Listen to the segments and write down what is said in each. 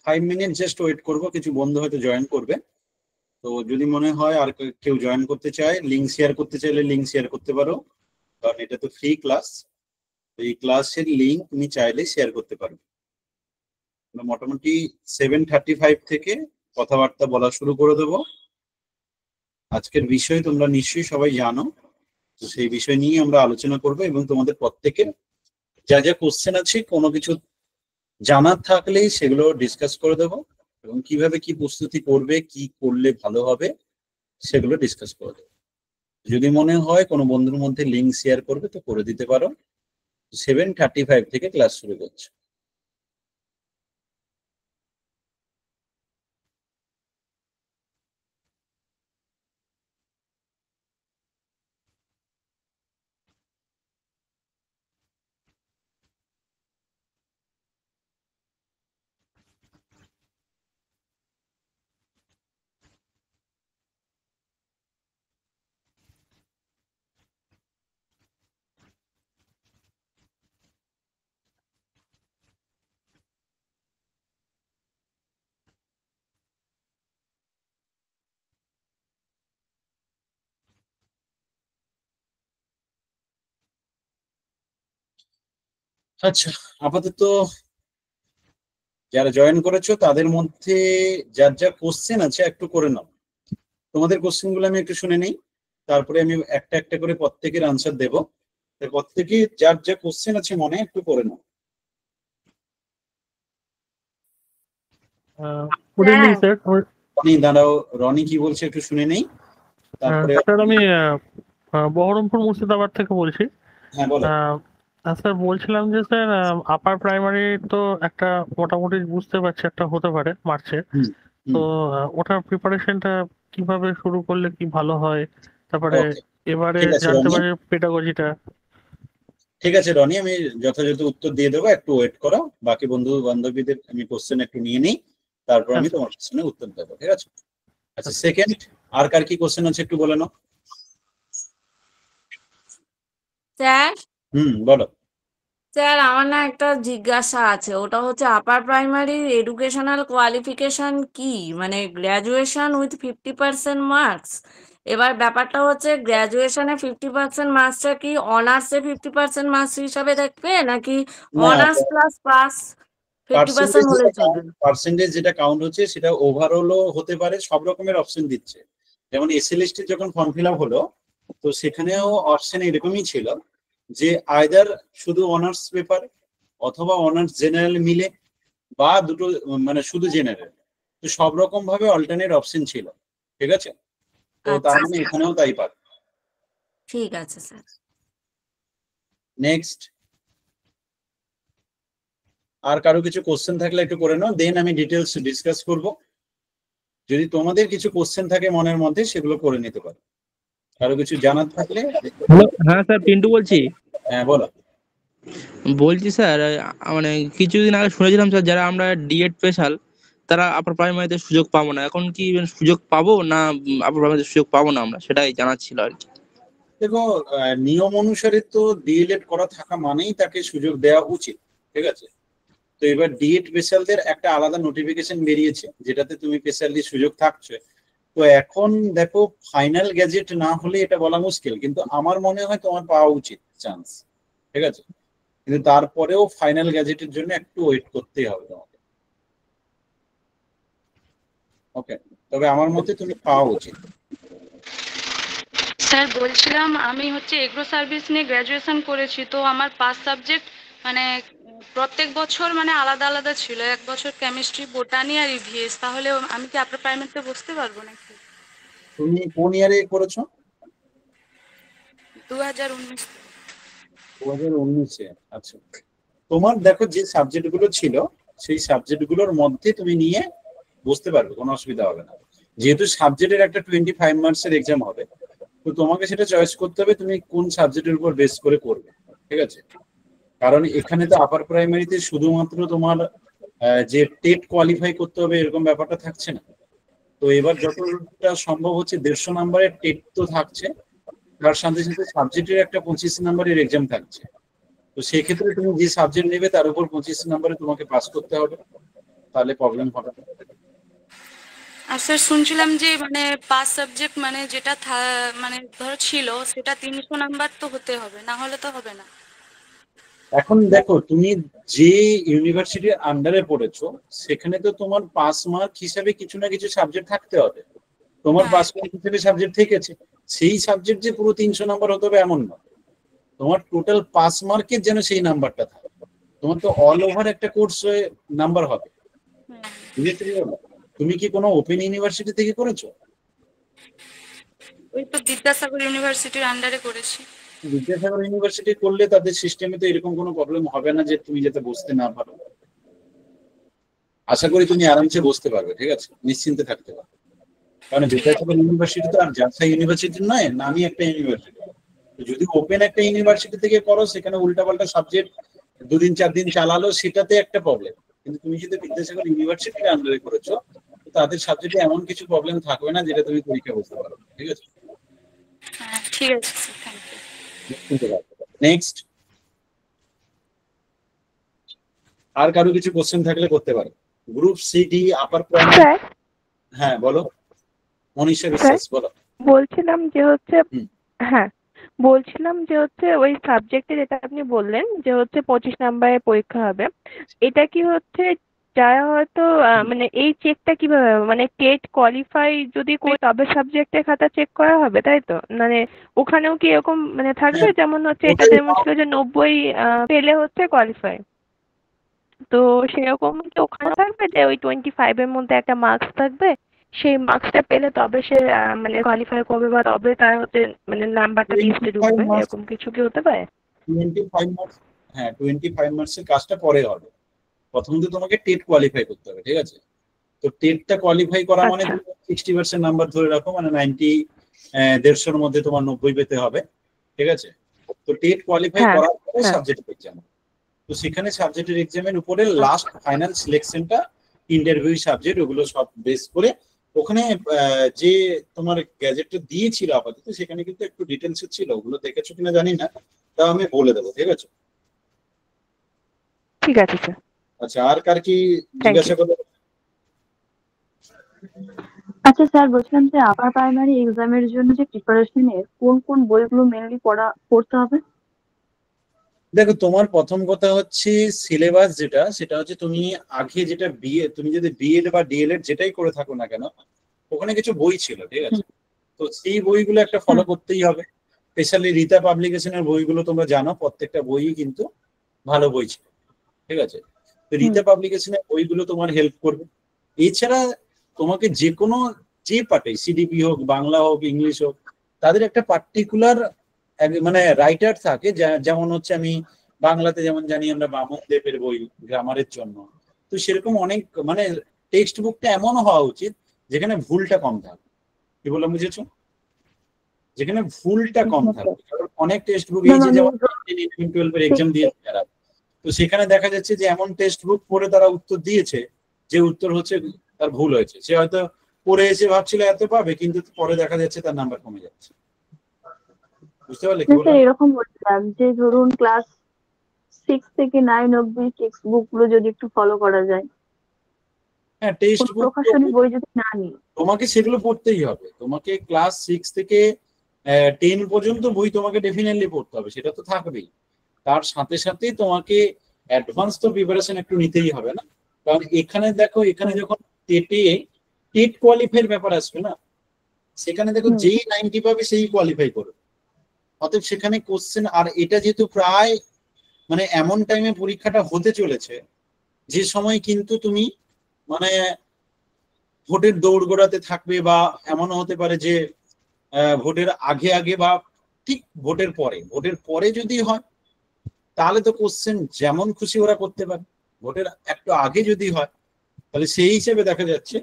5 minute just wait করবো, কিছু বন্ধু হয়তো জয়েন করবে। তো যদি মনে হয় আর কেউ জয়েন করতে চায়, লিঙ্ক শেয়ার করতে চাইলে লিঙ্ক শেয়ার করতে পারো, কারণ এটা তো ফ্রি ক্লাস। এই ক্লাসের লিঙ্ক তুমি চাইলে শেয়ার করতে পারো। মোটামুটি 7:35 থেকে কথাবার্তা বলা শুরু করে দেবো। আজকের বিষয় তোমরা নিশ্চয়ই সবাই জানো, তো সেই বিষয় নিয়ে আমরা আলোচনা করব এবং তোমাদের প্রত্যেকের যা যা কোশ্চেন আছে কোনো কিছু জানার থাকলেই সেগুলো ডিসকাস করে দেবো, এবং কিভাবে কি প্রস্তুতি করবে, কি করলে ভালো হবে সেগুলো ডিসকাস করে দেবো। যদি মনে হয় কোনো বন্ধুর মধ্যে লিঙ্ক শেয়ার করবে তো করে দিতে পারো। 7:35 থেকে ক্লাস শুরু করছে। আচ্ছা, আপাতত যারা জয়েন করেছো তাদের মধ্যে যার যা কোশ্চেন আছে একটু করে নাও। তোমাদের কোশ্চেন গুলো আমি একটু শুনে নেই, তারপরে আমি একটা একটা করে প্রত্যেকের আনসার দেবো। প্রত্যেকে যার যা কোশ্চেন আছে মনে একটু করে নাও। Good evening sir. রনি দাঁড়াও, রনি কি বলছে একটু শুনে নেই, তারপরে। স্যার আমি বহরমপুর মুর্শিদাবাদ থেকে বলছি। হ্যাঁ বলো। স্যার বলছিলাম যে স্যার আপার প্রাইমারি তো একটা মোটামুটি বুঝতে পারছি একটা হতে পারে মার্চে, তো ওটার প্রিপারেশনটা কিভাবে শুরু করলে কি ভালো হয়, তারপরে এবারে জানতে পারি পেডাগজিটা। ঠিক আছে রনি, আমি যথাযথ উত্তর দিয়ে দেবো, একটু ওয়েট করো। বাকি বন্ধু বান্ধবীদের আমি কোশ্চেন একটু নিয়ে নিই, তারপর আমি তোমার কোশ্চেনের উত্তর দেবো, ঠিক আছে? আচ্ছা, সেকেন্ড আর কার কি কোশ্চেন আছে একটু বলে নাও। স্যার বলো। স্যার আমার না একটা জিজ্ঞাসা আছে, ওটা হচ্ছে আপার প্রাইমারির এডুকেশনাল কোয়ালিফিকেশন কি, মানে গ্র্যাজুয়েশন উইথ 50% মার্কস। এবার ব্যাপারটা হচ্ছে গ্র্যাজুয়েশনে 50% মার্কসটা কি অনার্সে 50% মার্কস হিসাবে দেখবে, নাকি অনার্স প্লাস পাস 50% হলে চলবে? পার্সেন্টেজ যেটা কাউন্ট হচ্ছে সেটা ওভারঅলও হতে পারে, সব রকমের অপশন দিচ্ছে। যেমন এসএলএসটি যখন ফর্ম ফিল আপ হলো, তো সেখানেও অপশন এরকমই ছিল যে আইদার শুধু অনার্স পেপার অথবা অনার্স জেনারেল মিলে, বা দুটো মানে শুধু জেনারেল। তো সব রকম ভাবে অল্টারনেট অপশন ছিল, ঠিক আছে? তো তার মানে এখানেও তাই পাবে। ঠিক আছে স্যার। নেক্সট, আর কারো কিছু কোশ্চেন থাকলে একটু করে নাও, দেন আমি ডিটেলস ডিসকাস করব। যদি তোমাদের কিছু কোশ্চেন থাকে মনের মধ্যে সেগুলো করে নিতে পারো। কারো কিছু জানার থাকলে। হ্যাঁ স্যার, পিন্টু বলছি। হ্যাঁ বলো। বলছি স্যার, মানে কিছুদিন আগে শুনেছিলাম স্যার যারা আমরা ডিএড স্পেশাল তারা আপার প্রাইমারিতে সুযোগ পাবো না, এখন কি সুযোগ পাবো না আপার প্রাইমারিতে সুযোগ পাবো না আমরা, সেটাই জানার ছিল আর কি। দেখো, নিয়ম অনুসারে তো ডিএলএড করা থাকা মানেই তাকে সুযোগ দেওয়া উচিত, ঠিক আছে? তো এবার ডিএড স্পেশালদের একটা আলাদা নোটিফিকেশন বেরিয়েছে যেটাতে তুমি স্পেশালি সুযোগ থাকছে। তো এখন দেখো, ফাইনাল গ্যাজেট না হলে এটা বলা মুশকিল, কিন্তু আমার মনে হয় তোমার পাওয়া উচিত চান্স, ঠিক আছে? কিন্তু তারপরেও ফাইনাল গ্যাজেটের জন্য একটু ওয়েট করতেই হবে তোমাকে। ওকে, তবে আমার মতে তুমি পাওয়া উচিত। স্যার বলছিলাম, আমি হচ্ছে এগ্রো সার্ভিস নিয়ে গ্র্যাজুয়েশন করেছি, তো আমার 5 সাবজেক্ট মানে প্রত্যেক বছর মানে আলাদা আলাদা ছিল। এক বছর কেমিস্ট্রি, বোটানি আর ইভিএস। তাহলে আমি কি আপনার প্রাইমারিতে বসতে পারবো নাকি? তুমি কোন ইয়ারে করেছো? 2019। 2019-এ? আচ্ছা, তোমার দেখো যে সাবজেক্ট গুলো ছিল সেই সাবজেক্ট গুলোর মধ্যে তুমি নিয়ে বুঝতে পারবে, কোনো অসুবিধা হবে না। যেহেতু সাবজেক্টের একটা 25 মার্কসের এক্সাম হবে, তো তোমাকে সেটা চয়েস করতে হবে তুমি কোন সাবজেক্টের উপর বেস করে করবে, ঠিক আছে? কারণ এখানে তো আপার প্রাইমারিতে শুধুমাত্র তোমার যে টেট কোয়ালিফাই করতে হবে এরকম ব্যাপারটা থাকছে না। তো এবার যতটা সম্ভব হচ্ছে 150 নাম্বারের টেট তো থাকছে, তার সাথে সাথে সাবজেক্টের একটা 25 নাম্বারের এক্সাম থাকছে। তো সেক্ষেত্রে তুমি যে সাবজেক্ট নেবে তার উপর 25 নাম্বারে তোমাকে পাস করতে হবে। তাহলে প্রবলেম হবে না। আর স্যার শুনছিলাম যে মানে পাস সাবজেক্ট মানে যেটা মানে ধরো ছিল সেটা 300 নাম্বার তো হতে হবে, না হলে তো হবে না। এখন দেখো তুমি যে ইউনিভার্সিটির আন্ডারে পড়েছো সেখানে তো তোমার পাস মার্ক হিসাবে কিছু না কিছু সাবজেক্ট থাকতে হবে। তোমার হ্যাঁ। পাস মার্ক হিসেবে সাবজেক্ট থেকেছে, সেই সাবজেক্ট যে পুরো 300 নাম্বার হতে হবে এমন নয়। তোমার টোটাল পাস মার্কের যেন সেই নাম্বারটা থাকে। তোমার তো অল ওভার একটা কোর্সে নাম্বার হবে। বুঝতে পারলে? তুমি কি কোনো ওপেন ইউনিভার্সিটি থেকে করেছো? ওই তো বিদ্যাসাগর ইউনিভার্সিটির আন্ডারে করেছি। বিদ্যাসাগর ইউনিভার্সিটি করলে তাদের সিস্টেমে তো এরকম কোনো প্রবলেম হবে না যে তুমি যাতে বসতে না পারো। আশা করি তুমি আরামসে বসতে পারবে, ঠিক আছে, নিশ্চিন্তে থাকতে পারবে। কারণ বিদ্যাসাগর ইউনিভার্সিটি তো আর জালসা ইউনিভার্সিটি নয়, নামই একটা ইউনিভার্সিটি। যদি ওপেন একটা ইউনিভার্সিটি থেকে করো সেখানে উল্টাপাল্টা সাবজেক্ট 2 দিন 4 দিন চালালো সেটাতে একটা প্রবলেম। কিন্তু তুমি যদি বিদ্যাসাগর ইউনিভার্সিটির আন্ডারে করেছো তাদের সাবজেক্টে এমন কিছু প্রবলেম থাকবে না যেটা তুমি পরীক্ষা বুঝতে পারো, ঠিক আছে? হ্যাঁ ঠিক আছে স্যার, থ্যাংক ইউ। নেক্সট, আর কারো কিছু কোশ্চেন থাকলে করতে পারো। Group CD upper primary. Sir হ্যাঁ বলো, মনীষা বিশ্বাস বলো। বলছিলাম যে হচ্ছে হুম। হ্যাঁ বলছিলাম যে হচ্ছে ওই সাবজেক্টে যেটা আপনি বললেন যে হচ্ছে 25 নাম্বারের পরীক্ষা হবে, এটা কি হচ্ছে যারা হয়তো মানে এই চেকটা কিভাবে হবে? মানে টেট কোয়ালিফাই যদি করি তবে সাবজেক্টের খাতা চেক করা হবে, তাই তো? মানে ওখানেও কি এরকম মানে থাকবে হ্যাঁ, যেমন হচ্ছে এটা ওটাই যেমন ছিল যে 90 পেলে হচ্ছে কোয়ালিফাই, তো সেরকম কি ওখানে থাকবে যে ওই 25 এর মধ্যে একটা মার্কস থাকবে, সেই মার্কসটা পেলে তবে সে মানে কোয়ালিফাই করবে বা তবে তার হচ্ছে মানে নাম্বারটা লিস্টে 25 ঢুকবে, marks এরকম কিছু কি হতে পারে? 25 মার্কস, হ্যাঁ 25 মার্কসের কাজটা পরে হবে। প্রথমত তোমাকে টেট কোয়ালিফাই করতে হবে, ঠিক আছে? তো টেটটা কোয়ালিফাই করা মানে আচ্ছা। 60% নাম্বার ধরে রাখো, মানে 90 150 মধ্যে তোমার 90 পেতে হবে, ঠিক আছে? তো টেট কোয়ালিফাই হ্যাঁ, করার পরে হ্যাঁ। Subject exam. তো সেখানে সাবজেক্টের এক্সামের উপরে লাস্ট ফাইনাল সিলেকশনটা ইন্টারভিউ সাবজেক্ট ওগুলো সব বেস করে ওখানে যে তোমার গ্যাজেটটা দিয়েছিল আপাতত সেখানে কিন্তু একটু ডিটেলস ছিল, ওগুলো দেখেছো কিনা জানি না, তাও আমি বলে দেবো, ঠিক আছে? ঠিক আছে স্যার। আচ্ছা, আর কার কি Thank জিজ্ঞাসা করবে? আচ্ছা স্যার, বলছিলাম যে আপার প্রাইমারি এক্সামের জন্য যে প্রিপারেশনের কোন কোন বইগুলো মেনলি পড়তে হবে? দেখো, তোমার প্রথম কথা হচ্ছে সিলেবাস যেটা, সেটা হচ্ছে তুমি আগে যেটা বিএ, তুমি যদি বিএড বা ডিএলএড যেটাই করে থাকো না কেন ওখানে কিছু বই ছিল, ঠিক আছে? তো সেই বইগুলো একটা ফলো করতেই হবে। স্পেশালি রীতা পাবলিকেশনের বইগুলো তোমরা জানো, প্রত্যেকটা বই কিন্তু ভালো বই ছিল, ঠিক আছে? তো রীতা পাবলিকেশনের বইগুলো তোমার হেল্প করবে। এছাড়া তোমাকে যে কোনো যে পার্টে সিডিপি হোক, বাংলা হোক, ইংলিশ হোক, তাদের একটা পার্টিকুলার মানে রাইটার থাকে, যেমন হচ্ছে আমি বাংলাতে যেমন জানি আমরা বামন দেবের বই গ্রামারের জন্য, তো সেরকম অনেক মানে টেক্সট বুকটা এমন হওয়া উচিত যেখানে ভুলটা কম থাকবে। কি বললাম বুঝেছো? যেখানে ভুলটা কম থাকবে। কারণ অনেক টেক্সট বুক এই যে যেমন 12 এর এক্সাম দিয়েছে যারা, তো সেখানে দেখা যাচ্ছে যে এমন টেক্সট বুক পড়ে তারা উত্তর দিয়েছে যে উত্তর হচ্ছে তার ভুল হয়েছে। সে হয়তো পড়ে এসে ভাবছিল এত পাবে, কিন্তু পরে দেখা যাচ্ছে তার নাম্বার কমে যাচ্ছে। বুঝতে পারলে কি বললাম? এরকম বলছিলাম যে ধরুন ক্লাস 6 থেকে 9 অব্দি টেক্সট বুক গুলো যদি একটু ফলো করা যায়। হ্যাঁ, টেক্সট বুক প্রকাশনী বই যদি না নিই, তোমাকে সেগুলো পড়তেই হবে। তোমাকে ক্লাস 6 থেকে 10 পর্যন্ত বই তোমাকে ডেফিনেটলি পড়তে হবে, সেটা তো থাকবেই। তার সাথে সাথে তোমাকে অ্যাডভান্স তো প্রিপারেশন একটু নিতেই হবে না? কারণ এখানে দেখো, এখানে যখন টেট কোয়ালিফাইয়ের ব্যাপার আসবে না, সেখানে দেখো যেই 90 পাবে সেই কোয়ালিফাই করবে। অতএব সেখানে কোশ্চেন, আর এটা যেহেতু প্রায় মানে এমন টাইমে পরীক্ষাটা হতে চলেছে যে সময় কিন্তু তুমি মানে ভোটের দৌড়গোড়াতে থাকবে, বা এমনও হতে পারে যে ভোটের আগে আগে বা ঠিক ভোটের পরে যদি হয় তাহলে তো কোশ্চেন যেমন খুশি ওরা করতে পারে। ভোটের একটু আগে যদি হয় তাহলে সেই হিসেবে দেখা যাচ্ছে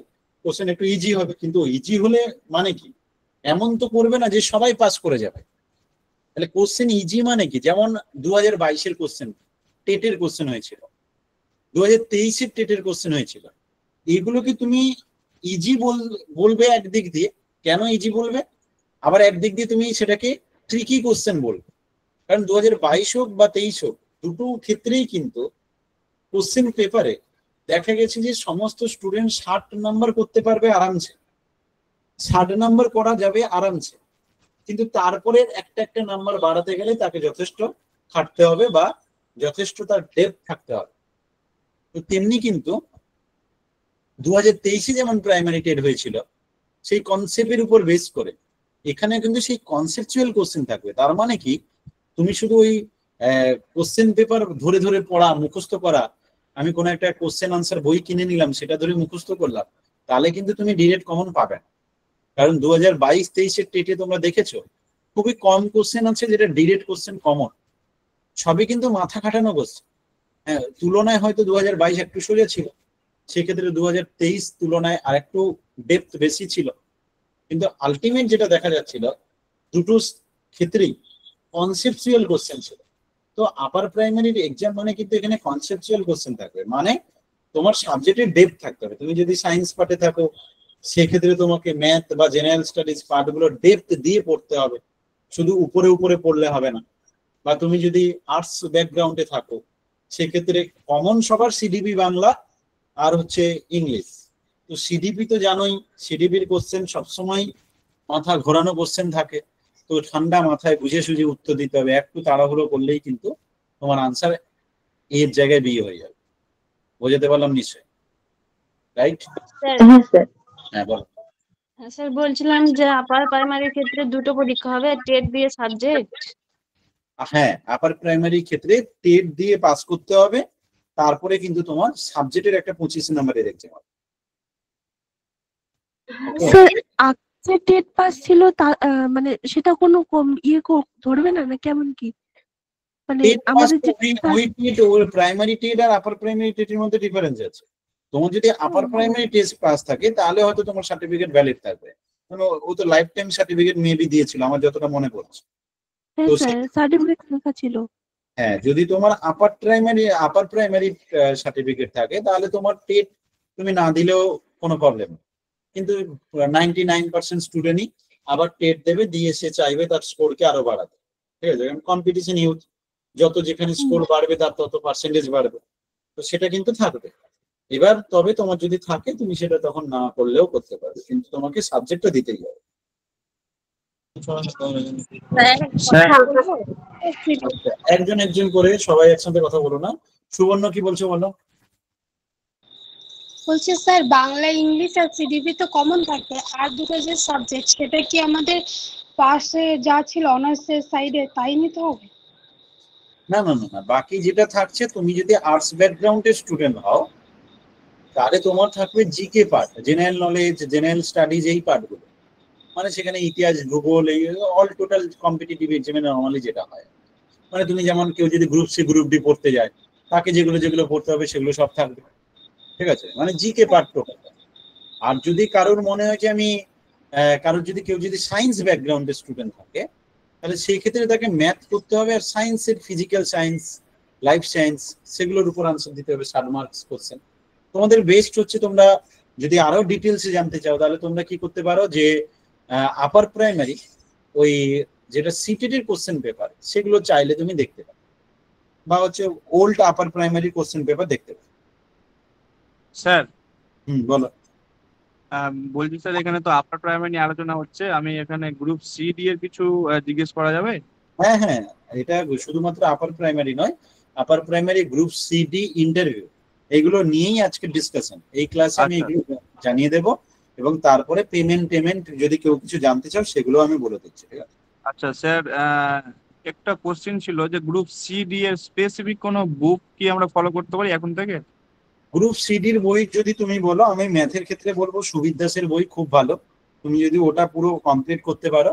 কোশ্চেন একটু ইজি হবে। কিন্তু ইজি হলে মানে কি, এমন তো করবে না যে সবাই পাস করে যাবে। তাহলে কোশ্চেন ইজি মানে কি, যেমন 2022-এর কোশ্চেন, টেটের কোশ্চেন হয়েছিল, 2023-এর টেটের কোশ্চেন হয়েছিল, এগুলো কি তুমি ইজি বলবে একদিক দিয়ে? কেন ইজি বলবে? আবার একদিক দিয়ে তুমি সেটাকে ট্রিকি কোশ্চেন বলবে। কারণ 2022 হোক বা 23 হোক, দুটো ক্ষেত্রেই কিন্তু কোশ্চেন পেপারে দেখা গেছে যে সমস্ত স্টুডেন্ট 60 নাম্বার করতে পারবে আরামসে, 60 নাম্বার করা যাবে আরামসে, কিন্তু তারপরে একটা একটা নাম্বার বাড়াতে গেলে তাকে যথেষ্ট খাটতে হবে বা যথেষ্ট তার ডেপথ থাকতে হবে। তো তেমনি কিন্তু 2023-এ যেমন প্রাইমারি টেট হয়েছিল সেই কনসেপ্টের উপর বেস করে এখানে কিন্তু সেই কনসেপচুয়াল কোশ্চেন থাকবে। তার মানে কি, তুমি শুধু ওই কোশ্চেন পেপার ধরে ধরে পড়া মুখস্থ করা, আমি কোনো একটা কোশ্চেন আনসার বই কিনে নিলাম সেটা ধরে মুখস্থ করলাম, তাহলে কিন্তু তুমি ডিরেক্ট কমন পাবে না। কারণ 2022-23-এর টেটে তোমরা দেখেছো খুবই কম কোশ্চেন আছে যেটা ডিরেক্ট কোশ্চেন কমন, সবই কিন্তু মাথা খাটানো কোশ্চেন। হ্যাঁ, তুলনায় হয়তো 2022 একটু সোজা ছিল, সেক্ষেত্রে 2023 তুলনায় আর একটু ডেপথ বেশি ছিল, কিন্তু আলটিমেট যেটা দেখা যাচ্ছিল দুটো ক্ষেত্রেই কনসেপচুয়াল কোশ্চেন ছিল। তো আপার প্রাইমারির এক্সাম মানে কিন্তু এখানে কনসেপচুয়াল কোশ্চেন থাকবে, মানে তোমার সাবজেক্টের ডেপথ থাকতে হবে। তুমি যদি সায়েন্স পার্টে থাকো সেক্ষেত্রে তোমাকে ম্যাথ বা জেনারেল স্টাডিজ পার্টগুলো ডেপথ দিয়ে পড়তে হবে, শুধু উপরে উপরে পড়লে হবে না। বা তুমি যদি আর্টস ব্যাকগ্রাউন্ডে থাকো সেক্ষেত্রে কমন সবার সিডিপি বাংলা আর হচ্ছে ইংলিশ। তো সিডিপি তো জানোই, সিডিপির কোশ্চেন সবসময় মাথা ঘোরানো কোশ্চেন থাকে, তো ঠান্ডা মাথায় বুঝে সুঝে উত্তর দিতে হবে, একটু তাড়াহুড়ো করলেই কিন্তু তোমার আনসার এর জায়গায় বি হয়ে যাবে। বোঝাতে পারলাম নিশ্চয়ই, রাইট? হ্যাঁ স্যার। হ্যাঁ বলো। স্যার বলছিলাম যে আপার প্রাইমারির ক্ষেত্রে দুটো পরীক্ষা হবে, টেট দিয়ে সাবজেক্ট। হ্যাঁ, আপার প্রাইমারি ক্ষেত্রে টেট দিয়ে পাস করতে হবে, তারপরে কিন্তু তোমার সাবজেক্টের একটা 25 নম্বরের এক্সাম হবে। স্যার আজকে টেট পাস ছিল মানে সেটা কোনো ধরবে না, না কেমন কি? মানে টেট পাস আমাদের যে ওই টেট ওই প্রাইমারি টেট আর আপার প্রাইমারি টেটের মধ্যে ডিফারেন্স আছে। তোমার যদি আপার প্রাইমারি টেস্ট পাস থাকে তাহলে হয়তো তোমার সার্টিফিকেট ভ্যালিড থাকবে, কারণ ও তো লাইফ টাইম সার্টিফিকেট মেবি দিয়েছিল আমার যতটা মনে পড়ছে। হ্যাঁ স্যার সার্টিফিকেট লেখা ছিল। হ্যাঁ, যদি তোমার আপার প্রাইমারি সার্টিফিকেট থাকে তাহলে তোমার টেট তুমি না দিলেও কোনো প্রবলেম নেই, কিন্তু 99% স্টুডেন্টই আবার টেট দেবে, দিয়ে সে চাইবে তার স্কোরকে আরো বাড়াতে। ঠিক আছে, কারণ কম্পিটিশন হিউজ, যত যেখানে স্কোর বাড়বে তার তত পার্সেন্টেজ বাড়বে, তো সেটা কিন্তু থাকবে। এবার তবে তোমার যদি থাকে তুমি সেটা তখন না করলেও করতে পারবে, কিন্তু তোমাকে সাবজেক্টটা দিতেই হবে। একজন একজন করে সবাই একসাথে কথা বলো না। সুবর্ণ কি বলছো বলো। বলছি স্যার বাংলা ইংলিশ আর সিডিপি তো কমন থাকে, আর দুটো যে সাবজেক্ট সেটা কি আমাদের পাশে যা ছিল অনার্সের সাইডে তাই নিতে হবে? না না না না, বাকি যেটা থাকছে, তুমি যদি আর্টস ব্যাকগ্রাউন্ডের স্টুডেন্ট হও তাহলে তোমার থাকবে GK part, general knowledge, general studies, এই পার্টগুলো, মানে সেখানে ইতিহাস, ভূগোল, এই অল টোটাল কম্পিটিটিভ এক্সামে নর্মালি যেটা হয়। মানে তুমি যেমন কেউ যদি গ্রুপ সি গ্রুপ ডি পড়তে যায় তাকে যেগুলো যেগুলো পড়তে হবে সেগুলো সব থাকবে। ঠিক আছে, মানে জিকে পার্ট টোটাল। আর যদি কারোর মনে হয় যে আমি কারোর যদি কেউ যদি সায়েন্স ব্যাকগ্রাউন্ডের স্টুডেন্ট থাকে তাহলে সেই ক্ষেত্রে তাকে ম্যাথ করতে হবে, আর সায়েন্সের ফিজিক্যাল সায়েন্স, লাইফ সায়েন্স, সেগুলোর উপর আনসার দিতে হবে 60 মার্কস কোশ্চেন। তোমাদের বেস্ট হচ্ছে তোমরা যদি আরো ডিটেলসে জানতে চাও তাহলে তোমরা কি করতে পারো যে আপার প্রাইমারি ওই যেটা সিটেড এর কোশ্চেন পেপার সেগুলো চাইলে তুমি দেখতে পারো, বা হচ্ছে old upper primary question paper দেখতে পারো। স্যার বলো। বলছি স্যার এখানে তো আপার প্রাইমারি আলোচনা হচ্ছে, আমি এখানে গ্রুপ সি ডি এর কিছু জিজ্ঞেস করা যাবে? হ্যাঁ হ্যাঁ, এটা শুধুমাত্র আপার প্রাইমারি নয়, upper primary group C D interview এগুলো নিয়েই আজকে ডিসকাশন। এই ক্লাসে আমি এগুলো জানিয়ে দেব, এবং তারপরে পেমেন্ট যদি কেউ কিছু জানতে চাও সেগুলো আমি বলে দিচ্ছি। ঠিক আছে? আচ্ছা স্যার, একটা কোশ্চেন ছিল যে গ্রুপ সি ডি এর স্পেসিফিক কোনো বুক কি আমরা ফলো করতে পারি এখন থেকে? গ্রুপ সিডির বই যদি তুমি বলো, আমি ম্যাথের ক্ষেত্রে বলবো সুবিদ দাসের বই খুব ভালো। তুমি যদি ওটা পুরো কমপ্লিট করতে পারো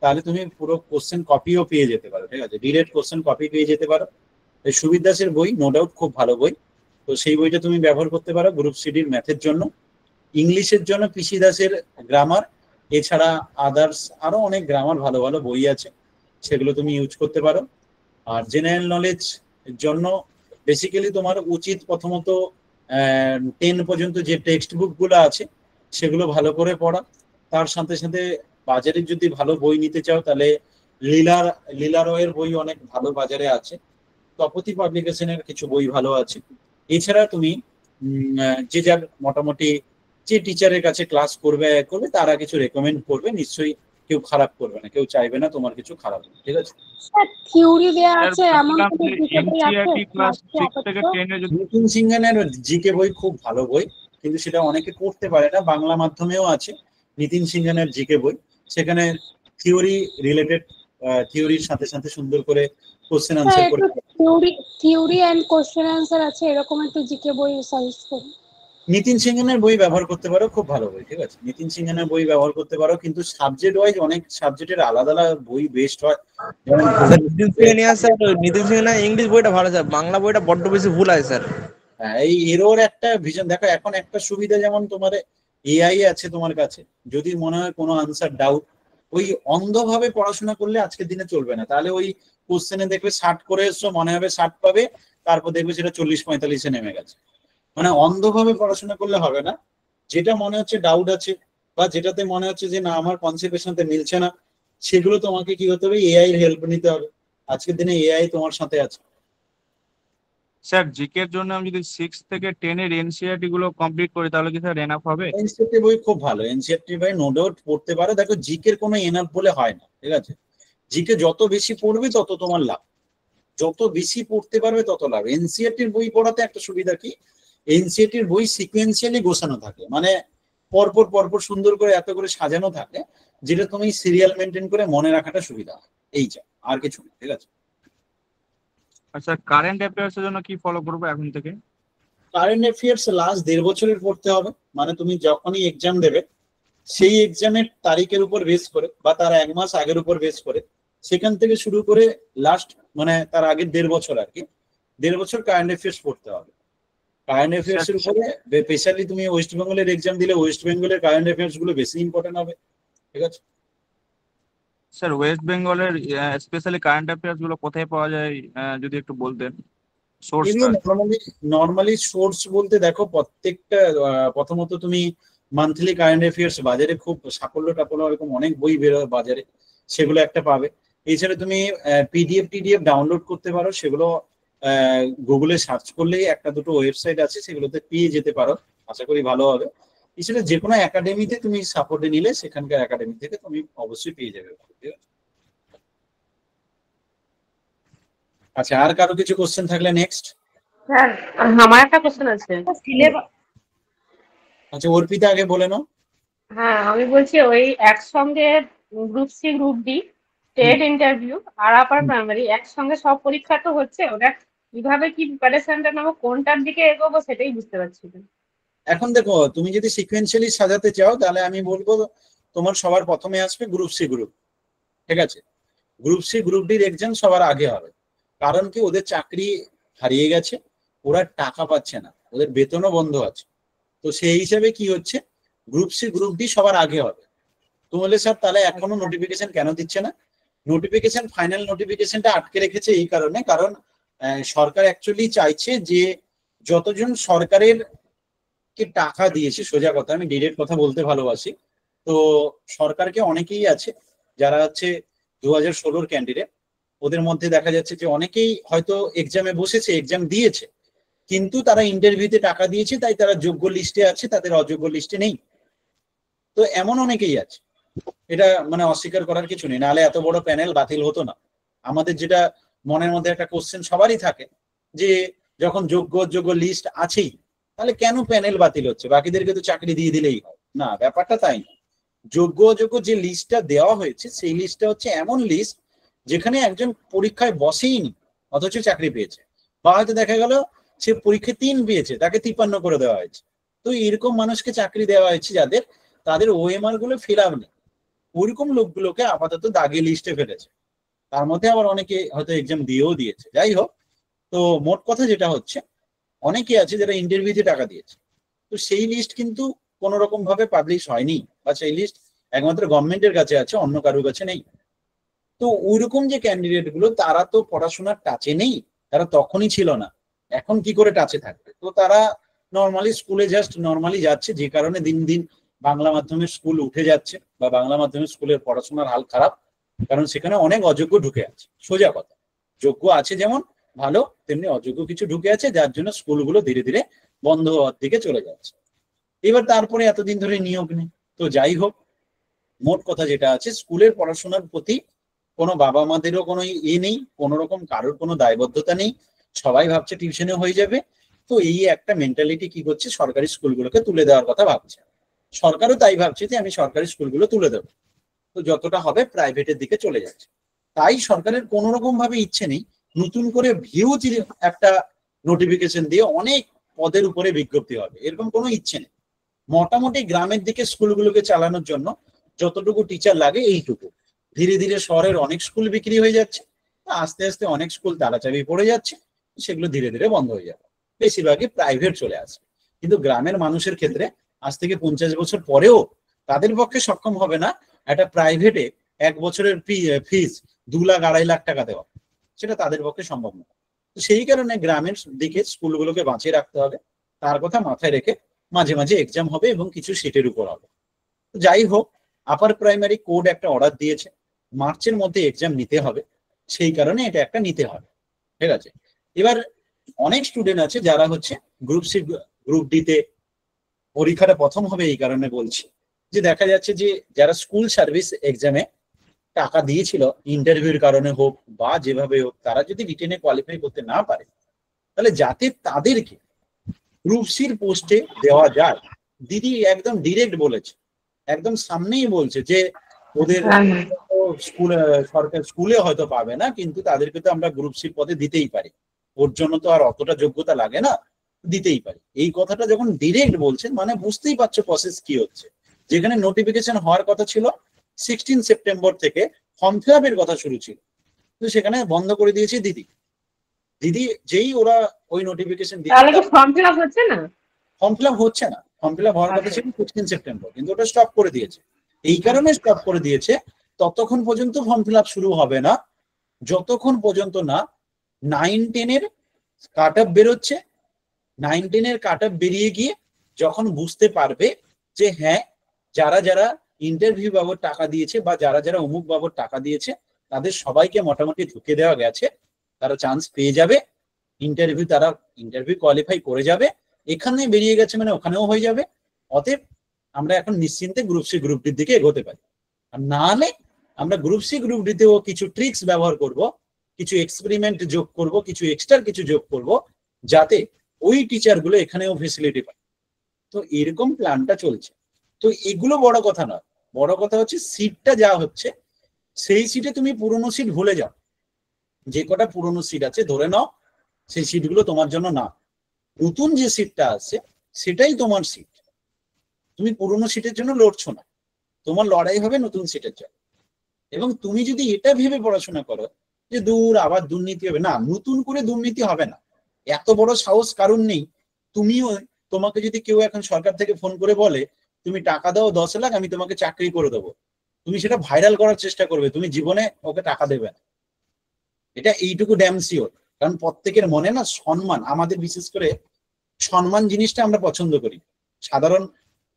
তাহলে তুমি পুরো কোশ্চেন কপিও পেয়ে যেতে পারো। ঠিক আছে, ডিরেক্ট কোশ্চেন কপি পেয়ে যেতে পারো। এই সুবিদ দাসের বই নো ডাউট খুব ভালো বই, তো সেই বইটা তুমি ব্যবহার করতে পারো গ্রুপ সিডির ম্যাথের জন্য। ইংলিশের জন্য পিসি দাসের গ্রামার, এছাড়া আদার্স আরো অনেক গ্রামার ভালো ভালো বই আছে, সেগুলো তুমি ইউজ করতে পারো। আর জেনারেল নলেজ জন্য বেসিক্যালি তোমার উচিত প্রথমত 10 পর্যন্ত যে টেক্সট বুক গুলো আছে সেগুলো ভালো করে পড়া। তার সাথে সাথে বাজারে যদি ভালো বই নিতে চাও তাহলে লীলা রয়ের বই অনেক ভালো বাজারে আছে, তপতি পাবলিকেশনের কিছু বই ভালো আছে। এছাড়া তুমি যে যার মোটামুটি যে টিচারের কাছে ক্লাস করবে তারা কিছু রেকমেন্ড করবে, নিশ্চয়ই কেউ খারাপ করবে না, কেউ চাইবে না তোমার কিছু খারাপ হবে, ঠিক আছে। স্যার থিওরি দেয়া স্যার আছে এমন বলছিলাম কোনো যে জিকে বই আছে এনসিইআরটি ক্লাস ক্লাসে 6 থেকে আপাতত? 10 এ যদি নিতিন সিংহানের জিকে বই খুব ভালো বই, কিন্তু সেটা অনেকে পড়তে পারে না। বাংলা মাধ্যমেও আছে নিতিন সিংহানের জিকে বই, সেখানে থিওরি রিলেটেড, থিওরির সাথে সাথে সুন্দর করে কোশ্চেন স্যার আনসার একটু করে। থিওরি এন্ড কোশ্চেন অ্যান্সার আছে এরকম একটু জিকে বই সাজেস্ট করুন। নিতিন সিংহানের বই ব্যবহার করতে পারো, খুব ভালো বই, ঠিক আছে। নিতিন সিংহানের বই ব্যবহার করতে পারো, কিন্তু সাবজেক্ট ওয়াইজ অনেক সাবজেক্টের আলাদা আলাদা বই বেস্ট হয়, যেমন sir Nitin Singhania sir, Nitin Singhania English বইটা ভালো স্যার, বাংলা বইটা বড্ড বেশি ভুল হয় স্যার। এই এরোর একটা ভিশন দেখো। এখন একটা সুবিধা, যেমন তোমার এআই আছে তোমার কাছে, যদি মনে হয় কোনো আনসার ডাউট, ওই অন্ধভাবে পড়াশোনা করলে আজকের দিনে চলবে না। তাহলে ওই কোশ্চেনে দেখবে 60 করে এসছো, মনে হবে 60 পাবে, তারপর দেখবে সেটা 40-45-এ নেমে গেছে। মানে অন্ধভাবে পড়াশোনা করলে হবে না, যেটা মনে হচ্ছে ডাউট আছে বা যেটাতে মনে হচ্ছে যে না আমার কনসেপ্টের সাথে মিলছে না, সেগুলো তোমাকে কি হতে হবে, এআই এর হেল্প নিতে হবে। আজকের দিনে এআই তোমার সাথে আছে। স্যার জিকে এর জন্য আমি যদি 6 থেকে 10 এর এনসিইআরটি গুলো কমপ্লিট করি তাহলে কি স্যার এনাফ হবে? এনসিইআরটি বই খুব ভালো, এনসিইআরটি বই নো ডাউট পড়তে পারো। দেখো জিকের কোনো এনাফ বলে হয় না, ঠিক আছে। জিকে যত বেশি পড়বে তত তোমার লাভ, যত বেশি পড়তে পারবে তত লাভ। এনসিইআরটির বই পড়াতে একটা সুবিধা কি, এনসিইআরটির বই সিকোয়েন্সিয়ালি গোছানো থাকে, মানে পরপর পরপর সুন্দর করে এত করে সাজানো থাকে, যেটা তুমি সিরিয়াল মেনটেন করে মনে রাখাটা সুবিধা হয়, এই যা, আর কিছু না, ঠিক আছে। আচ্ছা কারেন্ট অ্যাফেয়ার্স এর জন্য কি ফলো করবো এখন থেকে? কারেন্ট অ্যাফেয়ার্স লাস্ট 1.5 বছরের পড়তে হবে, মানে তুমি যখনই এক্সাম দেবে সেই এক্সামের তারিখের উপর বেস করে বা তার 1 মাস আগের উপর বেস করে, সেখান থেকে শুরু করে লাস্ট মানে তার আগের 1.5 বছর আর কি, 1.5 বছর কারেন্ট অ্যাফেয়ার্স পড়তে হবে। কারেন্ট অ্যাফেয়ার্স এর উপরে স্পেশালি তুমি ওয়েস্ট বেঙ্গলের এক্সাম দিলে ওয়েস্ট বেঙ্গলের কারেন্ট অ্যাফেয়ার্স গুলো বেশি ইম্পর্টেন্ট হবে, ঠিক আছে। স্যার ওয়েস্ট বেঙ্গলের স্পেশালি কারেন্ট অ্যাফেয়ার্স গুলো কোথায় পাওয়া যায় যদি একটু বলতেন সোর্সটা? নর্মালি সোর্স বলতে দেখো, প্রত্যেকটা প্রথমত তুমি মান্থলি কারেন্ট অ্যাফেয়ার্স বাজারে খুব সাফল্য টাফল্য এরকম অনেক বই বেরোয় বাজারে, সেগুলো একটা পাবে। এছাড়া তুমি টিডিএফ ডাউনলোড করতে পারো, সেগুলো গুগলে সার্চ করলেই একটা দুটো ওয়েবসাইট আছে, সেগুলোতে পেয়ে যেতে পারো, আশা করি ভালো হবে। এছাড়া যে কোনো একাডেমিতে তুমি সাপোর্টে নিলে সেখানকার একাডেমি থেকে তুমি অবশ্যই পেয়ে যাবে, ঠিক আছে। আচ্ছা, আর কারো কিছু কোশ্চেন থাকলে নেক্সট। স্যার আমার একটা কোশ্চেন আছে। আচ্ছা অর্পিতা আগে বলে নাও। হ্যাঁ আমি বলছি ওই একসঙ্গে group C group D TET interview আর আপার প্রাইমারি একসঙ্গে সব পরীক্ষা তো হচ্ছে, ওটা কিভাবে কি প্রিপারেশনটা নেবো, কোনটার দিকে এগোবো সেটাই বুঝতে পারছি না। এখন দেখো, তুমি যদি সিকোয়েন্সিয়ালি সাজাতে চাও তাহলে আমি বলবো তোমার সবার প্রথমে আসবে গ্রুপ সি গ্রুপ, ঠিক আছে। গ্রুপ সি গ্রুপ ডির এক্সাম সবার আগে হবে, কারণ কি ওদের চাকরি হারিয়ে গেছে, ওরা টাকা পাচ্ছে না, ওদের বেতনও বন্ধ আছে। তো সেই হিসাবে কি হচ্ছে, গ্রুপ সি গ্রুপ ডি সবার আগে হবে। তো বলে স্যার তাহলে এখনো নোটিফিকেশন কেন দিচ্ছে না? নোটিফিকেশন ফাইনাল নোটিফিকেশনটা আটকে রেখেছে এই কারণে, কারণ সরকার অ্যাকচুয়ালি চাইছে যে যতজন সরকারের কে টাকা দিয়েছে, সোজা কথা আমি ডিরেক্ট কথা বলতে ভালোবাসি, তো সরকারকে অনেকেই আছে যারা হচ্ছে 2016-র ক্যান্ডিডেট, ওদের মধ্যে দেখা যাচ্ছে যে অনেকেই হয়তো এক্সামে বসেছে, এক্সাম দিয়েছে, কিন্তু তারা ইন্টারভিউতে টাকা দিয়েছে তাই তারা যোগ্য লিস্টে আছে, তাদের অযোগ্য লিস্টে নেই। তো এমন অনেকেই আছে, এটা মানে অস্বীকার করার কিছু নেই, নাহলে এত বড় প্যানেল বাতিল হতো না। আমাদের যেটা মনের মধ্যে একটা কোশ্চেন সবারই থাকে যে যখন যোগ্য লিস্ট আছেই তাহলে কেন প্যানেল বাতিল হচ্ছে, বাকিদেরকে তো চাকরি দিয়ে দিলেই হয় না, ব্যাপারটা তাই না। যোগ্য যে লিস্টটা দেওয়া হয়েছে সেই লিস্টটা হচ্ছে এমন লিস্ট যেখানে একজন পরীক্ষায় বসেই নি অথচ চাকরি পেয়েছে, বা হয়তো দেখা গেল সে পরীক্ষায় 3 পেয়েছে, তাকে 53 করে দেওয়া হয়েছে। তো এরকম মানুষকে চাকরি দেওয়া হয়েছে যাদের তাদের ওএমআর গুলো ফিল আপ নেই, ওইরকম লোকগুলোকে আপাতত দাগি লিস্টে ফেলেছে। তার মধ্যে আবার অনেকে হয়তো এক্সাম দিয়েও দিয়েছে। যাই হোক, তো মোট কথা যেটা হচ্ছে, অনেকে আছে যারা ইন্টারভিউতে টাকা দিয়েছে, তো সেই লিস্ট কিন্তু কোন রকম ভাবে পাবলিশ হয়নি, বা সেই লিস্ট একমাত্র গভর্নমেন্টের কাছে আছে, অন্য কারোর কাছে নেই। তো ওইরকম যে ক্যান্ডিডেট গুলো, তারা তো পড়াশোনার টাচে নেই, তারা তখনই ছিল না, এখন কি করে টাচে থাকবে? তো তারা নর্মালি স্কুলে জাস্ট নর্মালি যাচ্ছে, যে কারণে দিন দিন বাংলা মাধ্যমের স্কুল উঠে যাচ্ছে, বা বাংলা মাধ্যমের স্কুলের পড়াশোনার হাল খারাপ, কারণ সেখানে অনেক অযোগ্য ঢুকে আছে। সোজা কথা, যোগ্য আছে যেমন ভালো, তেমনি অযোগ্য কিছু ঢুকে আছে, যার জন্য স্কুলগুলো ধীরে ধীরে বন্ধ হওয়ার দিকে চলে যাচ্ছে। এবার তারপরে এতদিন ধরে নিয়োগ নেই। তো যাই হোক, মোট কথা যেটা আছে, স্কুলের পড়াশোনার প্রতি কোনো বাবা মাদেরও কোনো নেই, কোনো রকম কারোর কোনো দায়বদ্ধতা নেই, সবাই ভাবছে টিউশনে হয়ে যাবে। তো এই একটা মেন্টালিটি কি করছে, সরকারি স্কুলগুলোকে তুলে দেওয়ার কথা ভাবছে। সরকারও তাই ভাবছে যে আমি সরকারি স্কুলগুলো তুলে দেবো, তো যতটা হবে প্রাইভেটের দিকে চলে যাচ্ছে। তাই সরকারের কোনো রকম ভাবে ইচ্ছে নেই নতুন করে হিউজ একটা নোটিফিকেশন দিয়ে অনেক পদের উপরে বিজ্ঞপ্তি হবে, এরকম কোনো ইচ্ছে নেই। মোটামুটি গ্রামের দিকে স্কুলগুলোকে চালানোর জন্য যতটুকু টিচার লাগে এইটুকু। ধীরে ধীরে শহরের অনেক স্কুল বিক্রি হয়ে যাচ্ছে, আস্তে আস্তে অনেক স্কুল তালাচাবি পড়ে যাচ্ছে, সেগুলো ধীরে ধীরে বন্ধ হয়ে যাবে, বেশিরভাগই প্রাইভেট চলে আসে। কিন্তু গ্রামের মানুষের ক্ষেত্রে আজ থেকে 50 বছর পরেও তাদের পক্ষে সক্ষম হবে না একটা প্রাইভেটে 1 বছরের ফিস 2 লাখ 2.5 লাখ টাকা দেওয়া, সেটা তাদের পক্ষে সম্ভব না। তো সেই কারণে গ্রামের দিকে স্কুলগুলোকে বাঁচিয়ে রাখতে হবে, তার কথা মাথায় রেখে মাঝে মাঝে এক্সাম হবে এবং কিছু সিটের উপর হবে। যাই হোক, আপার প্রাইমারি কোড একটা অর্ডার দিয়েছে, মার্চের মধ্যে এক্সাম নিতে হবে, সেই কারণে এটা একটা নিতে হবে। ঠিক আছে, এবার অনেক স্টুডেন্ট আছে যারা হচ্ছে গ্রুপ সি গ্রুপ ডিতে পরীক্ষাটা প্রথম হবে, এই কারণে বলছি যে দেখা যাচ্ছে যে যারা স্কুল সার্ভিস এক্সামে টাকা দিয়েছিল ইন্টারভিউর কারণে হোক বা যেভাবে হোক, তারা যদি রিটেনে কোয়ালিফাই করতে না পারে, তাহলে যাতে তাদেরকে গ্রুপ সির পোস্টে দেওয়া যায়। দিদি একদম ডিরেক্ট বলেছে, একদম সামনেই বলছে যে ওদের সরকার স্কুলে হয়তো পাবে না, কিন্তু তাদেরকে তো আমরা গ্রুপ সি পদে দিতেই পারি, ওর জন্য তো আর অতটা যোগ্যতা লাগে না, দিতেই পারি। এই কথাটা যখন ডিরেক্ট বলছেন, মানে বুঝতেই পারছো প্রসেস কি হচ্ছে। যেখানে নোটিফিকেশন হওয়ার কথা ছিল 16 সেপ্টেম্বর থেকে, ফর্ম ফিল আপের কথা শুরু ছিল, কিন্তু সেখানে বন্ধ করে দিয়েছে দিদি। যেই ওরা ওই নোটিফিকেশন ফর্ম ফিল আপ হচ্ছে না, ফর্ম ফিল আপ হচ্ছে না। ফর্ম ফিল আপ হওয়ার কথা ছিল 16 সেপ্টেম্বর, কিন্তু ওটা স্টপ করে দিয়েছে। এই কারণে স্টপ করে দিয়েছে, ততক্ষণ পর্যন্ত ফর্ম ফিল আপ শুরু হবে না যতক্ষণ পর্যন্ত না 9-10 কাট অফ বেরোচ্ছে। 9-10 কাট অফ বেরিয়ে গিয়ে যখন বুঝতে পারবে যে হ্যাঁ, যারা যারা ইন্টারভিউ বাবদ টাকা দিয়েছে বা যারা যারা অমুক বাবদ টাকা দিয়েছে তাদের সবাইকে মোটামুটি ঢুকে দেওয়া গেছে, তারা চান্স পেয়ে যাবে, তারা ইন্টারভিউ কোয়ালিফাই করে যাবে, এখানে বেরিয়ে গেছে মানে ওখানেও হয়ে যাবে। অতএব আমরা এখন নিশ্চিন্তে গ্রুপ সি গ্রুপ ডির দিকে এগোতে পারি। আর না হলে আমরা গ্রুপ সি গ্রুপ ডিতেও কিছু ট্রিক্স ব্যবহার করব, কিছু এক্সপেরিমেন্ট যোগ করব, কিছু এক্সট্রা কিছু যোগ করব, যাতে ওই টিচার গুলো এখানেও ফেসিলিটি পায়। তো এরকম প্ল্যানটা চলছে। তো এগুলো বড় কথা নয়, বড় কথা হচ্ছে সিটটা যা হচ্ছে সেই সিটে তুমি পুরনো সিট ভুলে যাও। যে কটা পুরনো সিট আছে ধরে নাও সেই সিটগুলো তোমার জন্য না, নতুন যে সিটটা আছে সেটাই তোমার সিট। তুমি পুরনো সিটের জন্য লড়ছো না, তোমার লড়াই হবে নতুন সিটের জন্য। এবং তুমি যদি এটা ভেবে পড়াশোনা করো যে দূর আবার দুর্নীতি হবে, না, নতুন করে দুর্নীতি হবে না, এত বড় সাহস কারণ নেই। তোমাকে যদি কেউ এখন সরকার থেকে ফোন করে বলে তুমি টাকা দাও 10 লাখ, আমি তোমাকে চাকরি করে দেবো, তুমি সেটা ভাইরাল করার চেষ্টা করবে, তুমি জীবনে ওকে টাকা দেবে না, এটা এইটুকু ড্যাম শিওর। কারণ প্রত্যেকের মনে না সম্মান, আমাদের বিশেষ করে সম্মান জিনিসটা আমরা পছন্দ করি,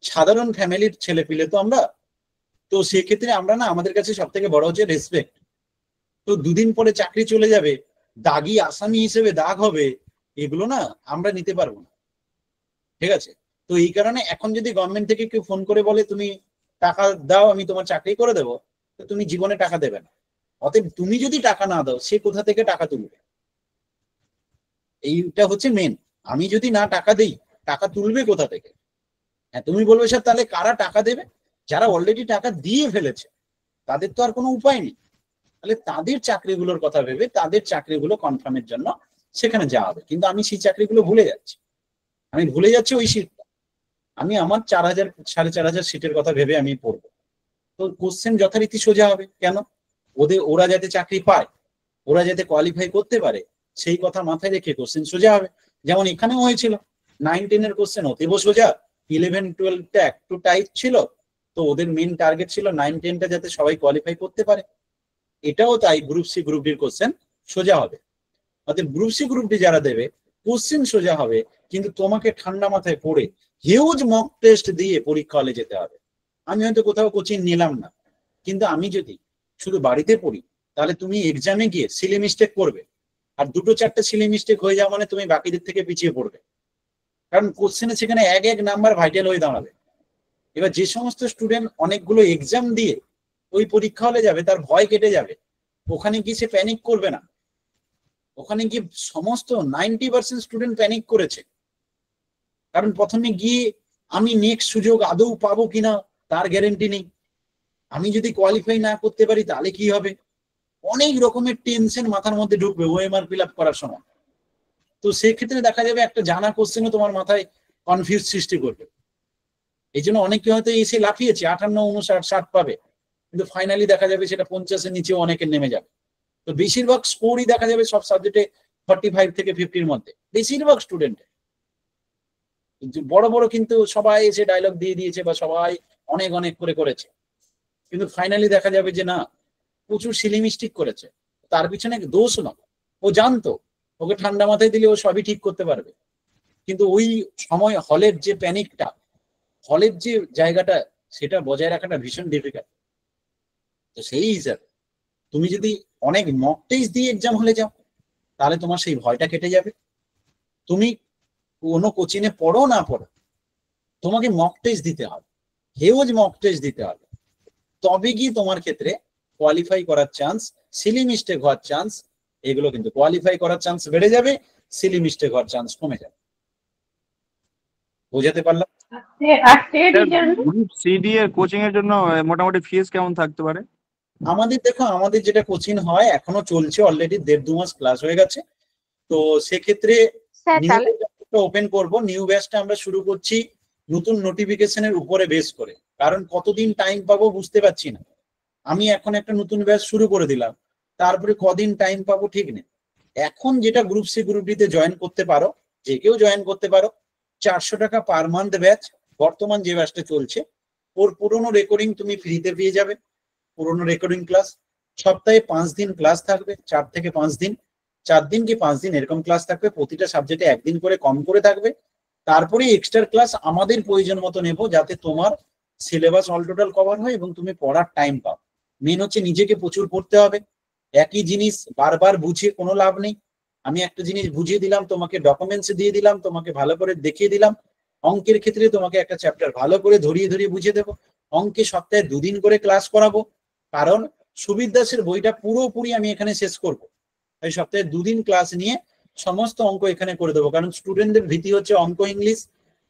সাধারণ ফ্যামিলির ছেলে পিলে তো আমরা, তো সেক্ষেত্রে আমরা না, আমাদের কাছে সব থেকে বড় হচ্ছে রেসপেক্ট। তো দুদিন পরে চাকরি চলে যাবে, দাগি আসামি হিসেবে দাগ হবে, এগুলো না আমরা নিতে পারবো না। ঠিক আছে, তো এই কারণে এখন যদি গভর্নমেন্ট থেকে কেউ ফোন করে বলে তুমি টাকা দাও আমি তোমার চাকরি করে দেবো, তো তুমি জীবনে টাকা দেবে না। অতএব তুমি যদি টাকা না দাও সে কোথা থেকে টাকা তুলবে, এইটা হচ্ছে মেন। আমি যদি না টাকা দেই টাকা তুলবে কোথা থেকে? হ্যাঁ, তুমি বলবে স্যার তাহলে কারা টাকা দেবে? যারা অলরেডি টাকা দিয়ে ফেলেছে, তাদের তো আর কোনো উপায় নেই। তাহলে তাদের চাকরিগুলোর কথা ভেবে তাদের চাকরিগুলো কনফার্মের জন্য সেখানে যাওয়া হবে। কিন্তু আমি সেই চাকরিগুলো ভুলে যাচ্ছি, আমি ভুলে যাচ্ছি ওই সিটটা। আমি আমার 4000 4500 সিটের কথা ভেবে আমি পড়বো। তো কোশ্চেন যথারীতি সোজা হবে। কেন? ওরা যাতে চাকরি পায়, ওরা যাতে কোয়ালিফাই করতে পারে, সেই কথা মাথায় রেখে কোশ্চেন সোজা হবে। যেমন এখানেও হয়েছিল 9-10 কোশ্চেন অতীব সোজা, 11-12টা একটু টাইট ছিল, তো ওদের মেন টার্গেট ছিল 9-10টা যাতে সবাই কোয়ালিফাই করতে পারে। এটাও তাই, গ্রুপ সি গ্রুপ ডির কোশ্চেন সোজা হবে। অর্থাৎ গ্রুপ সি গ্রুপ ডি যারা দেবে কোশ্চেন সোজা হবে, কিন্তু তোমাকে ঠান্ডা মাথায় পড়ে হিউজ মক টেস্ট দিয়ে পরীক্ষা হলে যেতে হবে। আমি হয়তো কোথাও কোচিং নিলাম না, কিন্তু আমি যদি শুধু বাড়িতে পড়ি, তাহলে তুমি এক্সামে গিয়ে সিলি মিস্টেক করবে, আর 2-4টে সিলি মিস্টেক হয়ে যাওয়া মানে তুমি বাকিদের থেকে পিছিয়ে পড়বে। কারণ কোশ্চেনে সেখানে এক এক নাম্বার ভাইটাল হয়ে দাঁড়াবে। এবার যে সমস্ত স্টুডেন্ট অনেকগুলো এক্সাম দিয়ে ওই পরীক্ষা হলে যাবে, তার ভয় কেটে যাবে, ওখানে গিয়ে সে প্যানিক করবে না। ওখানে গিয়ে সমস্ত 90% স্টুডেন্ট প্যানিক করেছে, কারণ প্রথমে গিয়ে আমি নেক্সট সুযোগ আদৌ পাবো কিনা তার গ্যারেন্টি নেই, আমি যদি কোয়ালিফাই না করতে পারি তাহলে কি হবে, অনেক রকমের টেনশন মাথার মধ্যে ঢুকবে ওএমআর ফিল আপ করার সময়। তো সেক্ষেত্রে দেখা যাবে একটা জানা কোশ্চেনও তোমার মাথায় কনফিউজ সৃষ্টি করবে। এই জন্য অনেকে হয়তো এসে লাফিয়েছে 58, 59, 60 পাবে, কিন্তু ফাইনালি দেখা যাবে সেটা 50-এর নিচেও অনেকের নেমে যাবে। তো বেশিরভাগ স্কোরই দেখা যাবে সব সাবজেক্টে 45 থেকে 50-র মধ্যে, বেশিরভাগ স্টুডেন্টের। বড় বড় কিন্তু সবাই এসে ডায়লগ দিয়ে দিয়েছে বা সবাই অনেক অনেক করে করেছে, কিন্তু ফাইনালি দেখা যাবে যে না, প্রচুর সিলি মিস্টেক করেছে। তার পিছনে দোষ না, ও জানতো ওকে ঠান্ডা মাথায় দিলে ও সবই ঠিক করতে পারবে, কিন্তু ওই সময় হলের যে প্যানিকটা, হলের যে জায়গাটা, সেটা বজায় রাখাটা ভীষণ ডিফিকাল্ট। তো সেই হিসাবে তুমি যদি অনেক মক টেস্ট দিয়ে এক্সাম হলে যাও, তাহলে তোমার সেই ভয়টা কেটে যাবে। তুমি কোনো কোচিংয়ে পড়ো না পড়ো, তোমাকে মক টেস্ট দিতে হবে, হিউজ মক টেস্ট দিতে হবে, তবে গিয়ে তোমার ক্ষেত্রে কোয়ালিফাই করার চান্স, সিলি মিস্টেক হওয়ার চান্স, এগুলো কিন্তু কোয়ালিফাই করার চান্স বেড়ে যাবে, সিলি মিস্টেক হওয়ার চান্স কমে যাবে। বোঝাতে পারলাম? গ্রুপ সিডি এর কোচিং এর জন্য মোটামুটি ফিস কেমন থাকতে পারে? আমাদের দেখো, আমাদের যেটা কোচিং হয় এখনো চলছে, অলরেডি 1.5-2 মাস ক্লাস হয়ে গেছে। তো সেক্ষেত্রে ওপেন করব, নিউ ব্যাচটা আমরা শুরু করছি নতুন নোটিফিকেশনের উপরে বেস করে, কারণ কতদিন টাইম পাবো বুঝতে পারছি না। আমি এখন একটা নতুন ব্যাচ শুরু করে দিলাম, তারপরে কদিন টাইম পাবো ঠিক নেই। এখন যেটা গ্রুপ সি গ্রুপ ডি তে জয়েন করতে পারো, যে কেউ জয়েন করতে পারো। 400 টাকা পার মান্থ ব্যাচ, বর্তমান যে ব্যাচটা চলছে ওর পুরোনো রেকর্ডিং তুমি ফ্রিতে পেয়ে যাবে। পুরোনো রেকর্ডিং ক্লাস, সপ্তাহে 5 দিন ক্লাস থাকবে, 4 থেকে 5 দিন, 4 দিন কি 5 দিন এরকম ক্লাস থাকবে, প্রতিটা সাবজেক্টে একদিন করে কম করে থাকবে। তারপরে এক্সট্রা ক্লাস আমাদের প্রয়োজন মতো নেব, যাতে তোমার সিলেবাস অল টোটাল কভার হয় এবং তুমি পড়ার টাইম পাও। মেন হচ্ছে নিজেকে প্রচুর পড়তে হবে, একই জিনিস বারবার বুঝিয়ে কোনো লাভ নেই। আমি একটা জিনিস বুঝিয়ে দিলাম, তোমাকে ডকুমেন্টস দিয়ে দিলাম, তোমাকে ভালো করে দেখিয়ে দিলাম। অঙ্কের ক্ষেত্রে তোমাকে একটা চ্যাপ্টার ভালো করে ধরিয়ে ধরিয়ে বুঝিয়ে দেবো। অঙ্কে সপ্তাহে 2 দিন করে ক্লাস করাবো, কারণ সুবীর দাসের বইটা পুরোপুরি আমি এখানে শেষ করব। তাই সপ্তাহে 2 দিন ক্লাস নিয়ে সমস্ত অঙ্ক এখানে করে দেবো, কারণ স্টুডেন্টদের ভীতি হচ্ছে অঙ্ক ইংলিশ,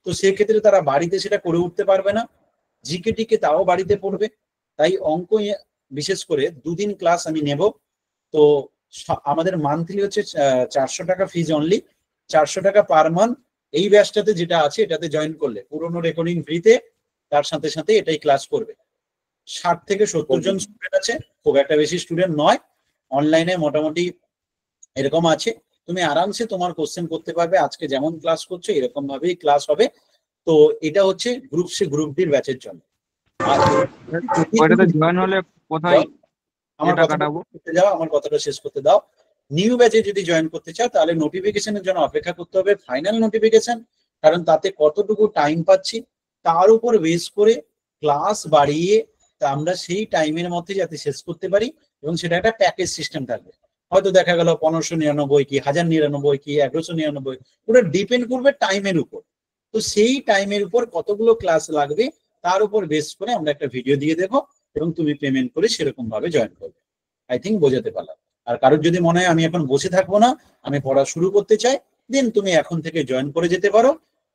তো সেক্ষেত্রে তারা বাড়িতে সেটা করে উঠতে পারবে না। জিকে টিকে তাও বাড়িতে পড়বে, তাই অঙ্ক বিশেষ করে 2 দিন ক্লাস আমি নেব। তো আমাদের মান্থলি হচ্ছে 400 টাকা ফিজ অনলি, 400 টাকা পার মান্থ। এই ব্যাচটাতে যেটা আছে এটাতে জয়েন করলে পুরোনো রেকর্ডিং ফ্রিতে, তার সাথে সাথে এটাই ক্লাস করবে। 60 থেকে 70 জন স্টুডেন্ট আছে, খুব একটা বেশি স্টুডেন্ট নয়। অনলাইনে মোটামুটি এরকম আছে, তুমি আরামসে তোমার কোশ্চেন করতে পারবে। আজকে যেমন ক্লাস করছো এরকম ভাবেই ক্লাস হবে। তো এটা হচ্ছে গ্রুপ সি গ্রুপ ডির ব্যাচের জন্য। জয়েন হলে কোথায় আমার কথাটা শেষ করতে দাও। নিউ ব্যাচে যদি জয়েন করতে চাও তাহলে নোটিফিকেশনের জন্য অপেক্ষা করতে হবে, ফাইনাল নোটিফিকেশন, কারণ তাতে কতটুকু টাইম পাচ্ছি তার উপর বেস করে ক্লাস বাড়িয়ে আমরা সেই টাইমের মধ্যে যাতে শেষ করতে পারি, এবং সেটা একটা প্যাকেজ সিস্টেম থাকবে। হয়তো দেখা গেল 1599 কি 1099 কি 1199, ওটা ডিপেন্ড করবে টাইমের উপর। তো সেই টাইমের উপর কতগুলো ক্লাস লাগবে তার উপর বেস করে আমরা একটা ভিডিও দিয়ে দেবো, এবং তুমি পেমেন্ট করে সেরকম ভাবে জয়েন করবে। আই থিঙ্ক বোঝাতে পারলাম। আর কারোর যদি মনে হয় আমি এখন বসে থাকবো না, আমি পড়া শুরু করতে চাই, দেন তুমি এখন থেকে জয়েন করে যেতে পারো।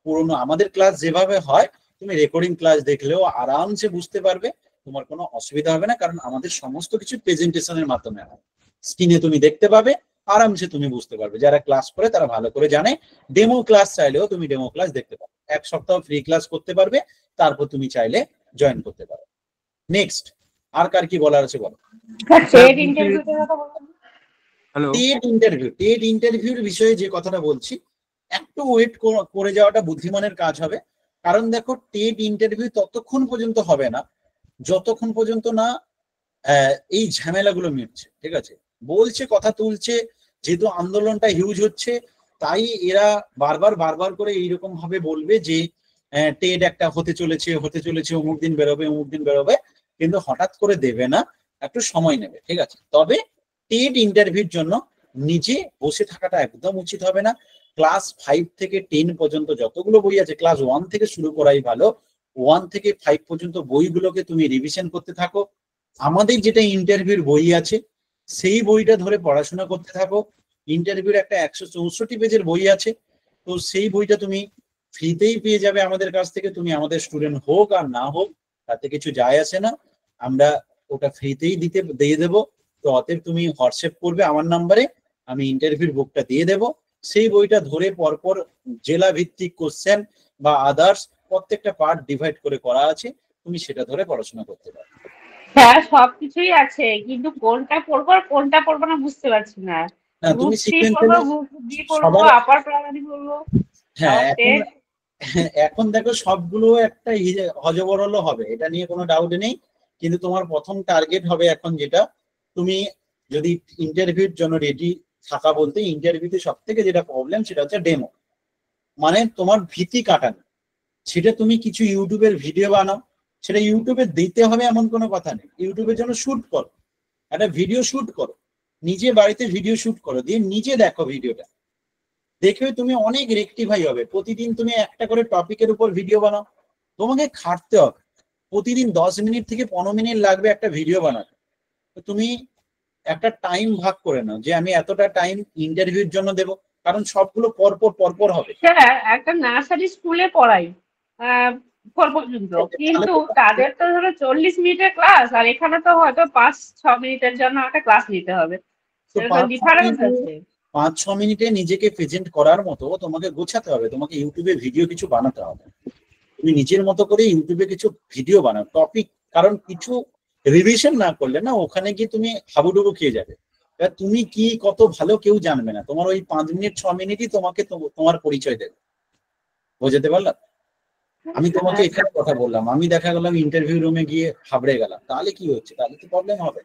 পুরোনো আমাদের ক্লাস যেভাবে হয় তুমি রেকর্ডিং ক্লাস দেখলেও আরামসে বুঝতে পারবে, তোমার কোনো অসুবিধা হবে না, কারণ আমাদের সমস্ত কিছু প্রেজেন্টেশনের মাধ্যমে হয়। স্ক্রিনে তুমি দেখতে পাবে, আরামসে তুমি বুঝতে পারবে। যারা ক্লাস করে তারা ভালো করে জানে। ডেমো ক্লাস চাইলেও তুমি ডেমো ক্লাস দেখতে পাবে, 1 সপ্তাহ ফ্রি ক্লাস করতে পারবে, তারপর তুমি চাইলে জয়েন করতে পারো। নেক্সট আর কার কি বলার আছে বলো। টেট ইন্টারভিউর বিষয়ে যে কথাটা বলছি, একটু ওয়েট করে যাওয়াটা বুদ্ধিমানের কাজ হবে। কারণ দেখো, টেট ইন্টারভিউ ততক্ষণ পর্যন্ত হবে না যতক্ষণ পর্যন্ত না এই ঝামেলাগুলো মিটছে। ঠিক আছে, বলছে, কথা তুলছে, যেহেতু আন্দোলনটা হিউজ হচ্ছে, তাই এরা বারবার করে এইরকম ভাবে বলবে যে টেট একটা হতে চলেছে, অমুক দিন বেরোবে, কিন্তু হঠাৎ করে দেবে না, একটু সময় নেবে। ঠিক আছে, তবে টেট ইন্টারভিউর জন্য নিজে বসে থাকাটা একদম উচিত হবে না। ক্লাস 5 থেকে 10 পর্যন্ত যতগুলো বই আছে ক্লাস 1 থেকে শুরু করাই ভালো। 1 থেকে 5 পর্যন্ত বইগুলোকে তুমি রিভিশন করতে থাকো। আমাদের যেটা ইন্টারভিউর বই আছে সেই বইটা ধরে পড়াশোনা করতে থাকো। ইন্টারভিউর একটা 164 পেজের বই আছে, তো সেই বইটা তুমি ফ্রিতেই পেয়ে যাবে আমাদের কাছ থেকে। তুমি আমাদের স্টুডেন্ট হোক আর না হোক তাতে কিছু যায় আসে না, আমরা ওটা ফ্রিতেই দিয়ে দেবো। তো অতএব তুমি হোয়াটসঅ্যাপ করবে আমার নাম্বারে, আমি ইন্টারভিউর বুকটা দিয়ে দেবো। সেই বইটা ধরে পরপর জেলা ভিত্তিক কোশ্চেন বা আদার্স প্রত্যেকটা পার্ট ডিভাইড করে করা আছে, তুমি সেটা ধরে পড়াশোনা করতে পারো। হ্যাঁ সবকিছুই আছে, কিন্তু কোনটা পড়বো আর কোনটা পড়বো না বুঝতে পারছি না। না গ্রুপ তুমি সি সিকোয়েন্স পড়বো, গ্রুপ ডি পড়বো, সবার, আপার প্রাইমারি পড়বো, হ্যাঁ আবার এখন টেট। এখন দেখো সবগুলো একটা হজবরল হবে, এটা নিয়ে কোনো ডাউট নেই। কিন্তু তোমার প্রথম টার্গেট হবে এখন যেটা, তুমি যদি ইন্টারভিউর জন্য রেডি থাকা বলতে ইন্টারভিউতে সব থেকে যেটা প্রবলেম সেটা হচ্ছে ডেমো, মানে তোমার ভীতি কাটানো। সেটা তুমি কিছু ইউটিউবের ভিডিও বানাও, সেটা ইউটিউবে দিতে হবে এমন কোনো কথা নেই। ইউটিউবের জন্য শুট করো, একটা ভিডিও শুট করো, নিজে বাড়িতে ভিডিও শুট করো, দিয়ে নিজে দেখো ভিডিওটা, দেখবে তুমি অনেক রেকটিফাই হবে। প্রতিদিন তুমি একটা করে টপিকের উপর ভিডিও বানাও, তোমাকে খাটতে হবে প্রতিদিন 10 মিনিট থেকে 15 মিনিট লাগবে একটা ভিডিও বানাতে। তো তুমি একটা টাইম ভাগ করে নাও যে আমি এতটা টাইম ইন্টারভিউর জন্য দেব, কারণ সবগুলো পরপর হবে। স্যার একটা নার্সারি স্কুলে পড়াই 4 পর্যন্ত, কিন্তু তাদের তো ধরো 40 মিনিটের ক্লাস, আর এখানে তো হয়তো 5-6 মিনিটের জন্য একটা ক্লাস নিতে হবে, তো ডিফারেন্স আছে। 5-6 মিনিটে নিজেকে প্রেজেন্ট করার মতো তোমাকে গোছাতে হবে, তোমাকে ইউটিউবে ভিডিও কিছু বানাতে হবে। তুমি নিজের মতো করে ইউটিউবে কিছু ভিডিও বানাও টপিক, কারণ কিছু রিভিশন না করলে না ওখানে গিয়ে তুমি হাবুডুবু খেয়ে যাবে। এবার তুমি কি কত ভালো কেউ জানবে না, তোমার ওই 5 মিনিট 6 মিনিটই তোমাকে তোমার পরিচয় দেবে। বোঝাতে পারলাম? আমি তোমাকে এখানে কথা বললাম, আমি দেখা গেলাম ইন্টারভিউ রুমে গিয়ে হাবড়ে গেলাম, তাহলে কি হচ্ছে? তাহলে তো প্রবলেম হবে।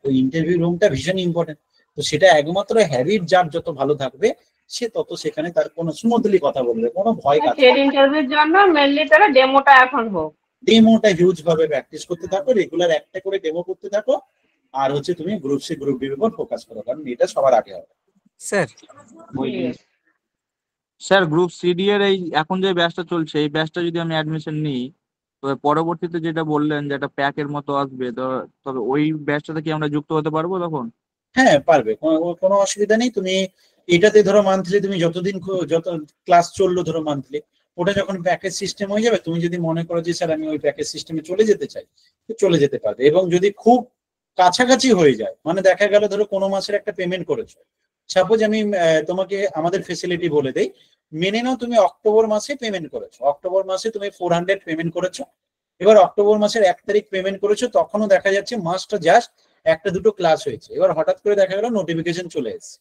তো ইন্টারভিউ রুমটা ভীষণ ইম্পর্টেন্ট। তো সেটা একমাত্র হ্যাবিট যার যত ভালো থাকবে সে তত সেখানে তার কোনো স্মুথলি কথা বলবে, কোনো ভয় কাজ টেট ইন্টারভিউর জন্য মেইনলি তারা ডেমোটা এখন হোক, ডেমোটা হিউজ ভাবে প্র্যাকটিস করতে থাকো, রেগুলার একটা করে ডেমো করতে থাকো, আর হচ্ছে তুমি গ্রুপ সি গ্রুপ ডি উপর ফোকাস করো, কারণ এটা সবার আগে হবে। স্যার স্যার গ্রুপ সিডি এর এই এখন যে ব্যাচটা চলছে এই ব্যাচটা যদি আমি অ্যাডমিশন নিই, তো পরবর্তীতে যেটা বললেন যে একটা প্যাকের মতো আসবে, তো তবে ওই ব্যাচটাতে কি আমরা যুক্ত হতে পারবো তখন? হ্যাঁ পারবে, কোনো অসুবিধা নেই। তুমি এটাতে ধরো মান্থলি তুমি যতদিন যত ক্লাস চললো ধরো মান্থলি, ওটা যখন প্যাকেজ সিস্টেম হয়ে যাবে, তুমি যদি মনে করো যে স্যার আমি ওই প্যাকেজ সিস্টেমে চলে যেতে চাই, তো চলে যেতে পারবে। এবং যদি খুব কাছাকাছি হয়ে যায়, মানে দেখা গেল ধরো কোনো মাসের একটা পেমেন্ট করেছো, সাপোজ আমি তোমাকে আমাদের ফেসিলিটি বলে দেই, মেনে নাও তুমি অক্টোবর মাসে পেমেন্ট করেছো, অক্টোবর মাসে তুমি 400 পেমেন্ট করেছো, এবার অক্টোবর মাসের 1 তারিখ পেমেন্ট করেছো, তখনও দেখা যাচ্ছে মাসটা জাস্ট 1-2 ক্লাস হয়েছে, এবার হঠাৎ করে দেখা গেল নোটিফিকেশন চলে এসেছে,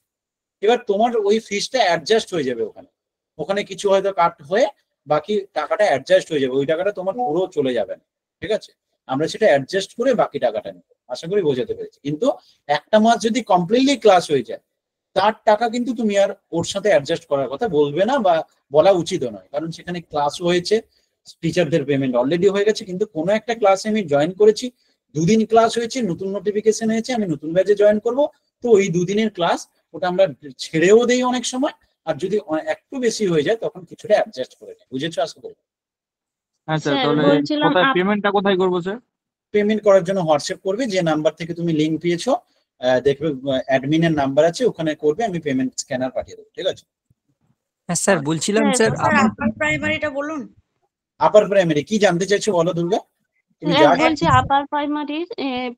এবার তোমার ওই ফিসটা অ্যাডজাস্ট হয়ে যাবে, ওখানে কিছু হয়তো কাট হয়ে বাকি টাকাটা অ্যাডজাস্ট হয়ে যাবে, ওই টাকাটা তোমার পুরো চলে যাবে না, ঠিক আছে? আমরা সেটা অ্যাডজাস্ট করে বাকি টাকাটা নেব, আশা করি বোঝাতে পেরেছি। কিন্তু একটা মাস যদি কমপ্লিটলি ক্লাস হয়ে যায়, তার টাকা কিন্তু তুমি আর ওর সাথে অ্যাডজাস্ট করার কথা বলবে না বা বলা উচিতও নয়, কারণ সেখানে ক্লাসও হয়েছে, টিচারদের পেমেন্ট অলরেডি হয়ে গেছে। কিন্তু কোনো একটা ক্লাসে আমি জয়েন করেছি, 2 দিন ক্লাস হয়েছে, নতুন নোটিফিকেশন হয়েছে, আমি নতুন ব্যাচে জয়েন করব, তো ওই 2 দিনের ক্লাস ওটা আমরা ছেড়েও দেই অনেক সময়, আর যদি একটু বেশি হয়ে যায় তখন কিছুটা অ্যাডজাস্ট করে নেই। বুঝেছো আশা করি? হ্যাঁ স্যার, তাহলে কোথায় পেমেন্টটা কোথায় করবো স্যার? পেমেন্ট করার জন্য হোয়াটসঅ্যাপ করবে, যে নাম্বার থেকে তুমি লিংক পেয়েছো দেখবে অ্যাডমিনের নাম্বার আছে, ওখানে করবে, আমি পেমেন্ট স্ক্যানার পাঠিয়ে দেবো, ঠিক আছে? হ্যাঁ স্যার বলছিলাম স্যার আপার প্রাইমারিটা বলুন। আপার প্রাইমারি কি জানতে চাইছো বলো দুর্গা? তুমি যা বলছি আপার প্রাইমারির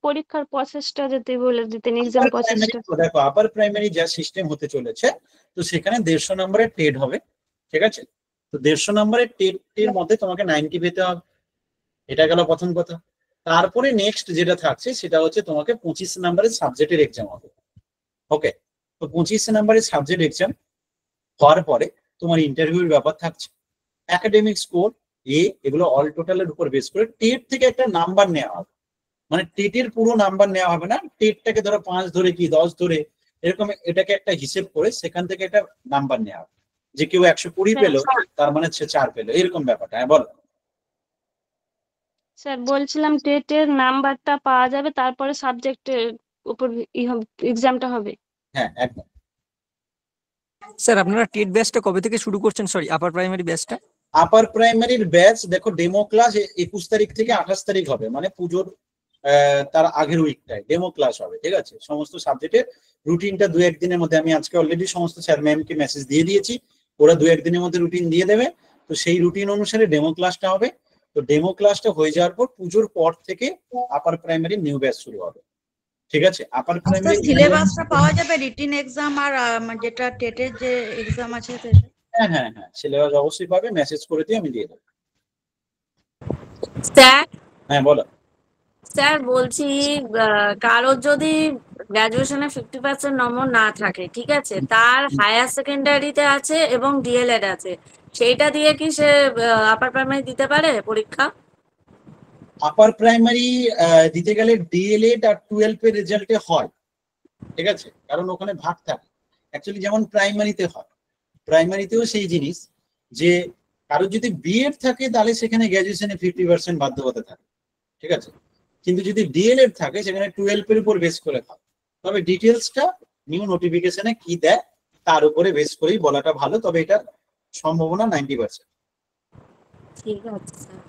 পরীক্ষার প্রসেসটা যদি বলে দিতেন, এক্সাম প্রসেসটা। দেখো আপার প্রাইমারি যা সিস্টেম হতে চলেছে, তো সেখানে 150 নম্বরের টেট হবে, ঠিক আছে? তো 150 নম্বরের টেটের মধ্যে তোমাকে 90 পেতে হবে, এটা গেল প্রথম কথা। তারপরে নেক্সট যেটা থাকছে সেটা হচ্ছে তোমাকে 25 নম্বরের সাবজেক্টের এক্সাম হবে, ওকে? তো 25 নম্বরের সাবজেক্ট এক্সাম হওয়ার পরে তোমার ইন্টারভিউর ব্যাপার থাকছে, একাডেমিক স্কোর এগুলো অল টোটালের উপর বেস করে টেট থেকে একটা নাম্বার নেওয়া হবে, মানে টেটের পুরো নাম্বার নেওয়া হবে না, টেটটাকে ধরো 5 ধরে কি 10 ধরে এরকম এটাকে একটা হিসেব করে সেখান থেকে একটা নাম্বার নেওয়া হবে, যে কেউ 120 পেলো তার মানে সে 4 পেলো, এরকম ব্যাপারটা। হ্যাঁ বলো। স্যার বলছিলাম টেটের নাম্বারটা পাওয়া যাবে, তারপরে সাবজেক্টের উপর এক্সামটা হবে। হ্যাঁ একদম। স্যার আপনারা টেট ব্যাচটা কবে থেকে শুরু করছেন, সরি আপার প্রাইমারি ব্যাচটা? আপার প্রাইমারির ব্যাচ দেখো ডেমো ক্লাস 21 তারিখ থেকে 28 তারিখ হবে, মানে পুজোর তার আগের উইকটায় ডেমো ক্লাস হবে, ঠিক আছে? সমস্ত সাবজেক্টের রুটিনটা 2-1 দিনের মধ্যে, আমি আজকে অলরেডি সমস্ত স্যার ম্যামকে মেসেজ দিয়ে দিয়েছি, ওরা 2-1 দিনের মধ্যে রুটিন দিয়ে দেবে। তো সেই রুটিন অনুসারে ডেমো ক্লাসটা হবে। তো ডেমো ক্লাসটা হয়ে যাওয়ার পর পুজোর পর থেকে আপার প্রাইমারি নিউ ব্যাচ শুরু হবে, ঠিক আছে? আপার প্রাইমারি সিলেবাসটা পাওয়া যাবে রিটিন এক্সাম আর যেটা টেটের যে এক্সাম আছে সেটা? হ্যাঁ হ্যাঁ হ্যাঁ, সিলেবাস অবশ্যই পাবে, মেসেজ করে দিয়ে আমি দিয়ে দেবো। স্যার হ্যাঁ বলো। স্যার বলছি কারোর যদি গ্রাজুয়েশনে 50% নম্বর না থাকে, ঠিক আছে, তার হায়ার সেকেন্ডারিতে আছে এবং ডিএলএড আছে, সেইটা দিয়ে কি সে আপার প্রাইমারি দিতে পারে পরীক্ষা? আপার প্রাইমারি দিতে গেলে ডিএলএড আর 12 এর রেজাল্টে হয়, ঠিক আছে? কারণ ওখানে ভাগ থাকে অ্যাকচুয়ালি, যেমন প্রাইমারিতে হয়, প্রাইমারিতেও সেই জিনিস যে কারোর যদি বিএড থাকে তাহলে সেখানে গ্র্যাজুয়েশনে 50% বাধ্যকতা থাকে, ঠিক আছে? কিন্তু যদি ডিএলএড থাকে সেখানে 12 এর উপর বেস করে হয়। তবে ডিটেলসটা নিউ নোটিফিকেশনে কি দেয় তার উপরে বেস করেই বলাটা ভালো, তবে এটা সম্ভাবনা 90%। ঠিক আছে স্যার।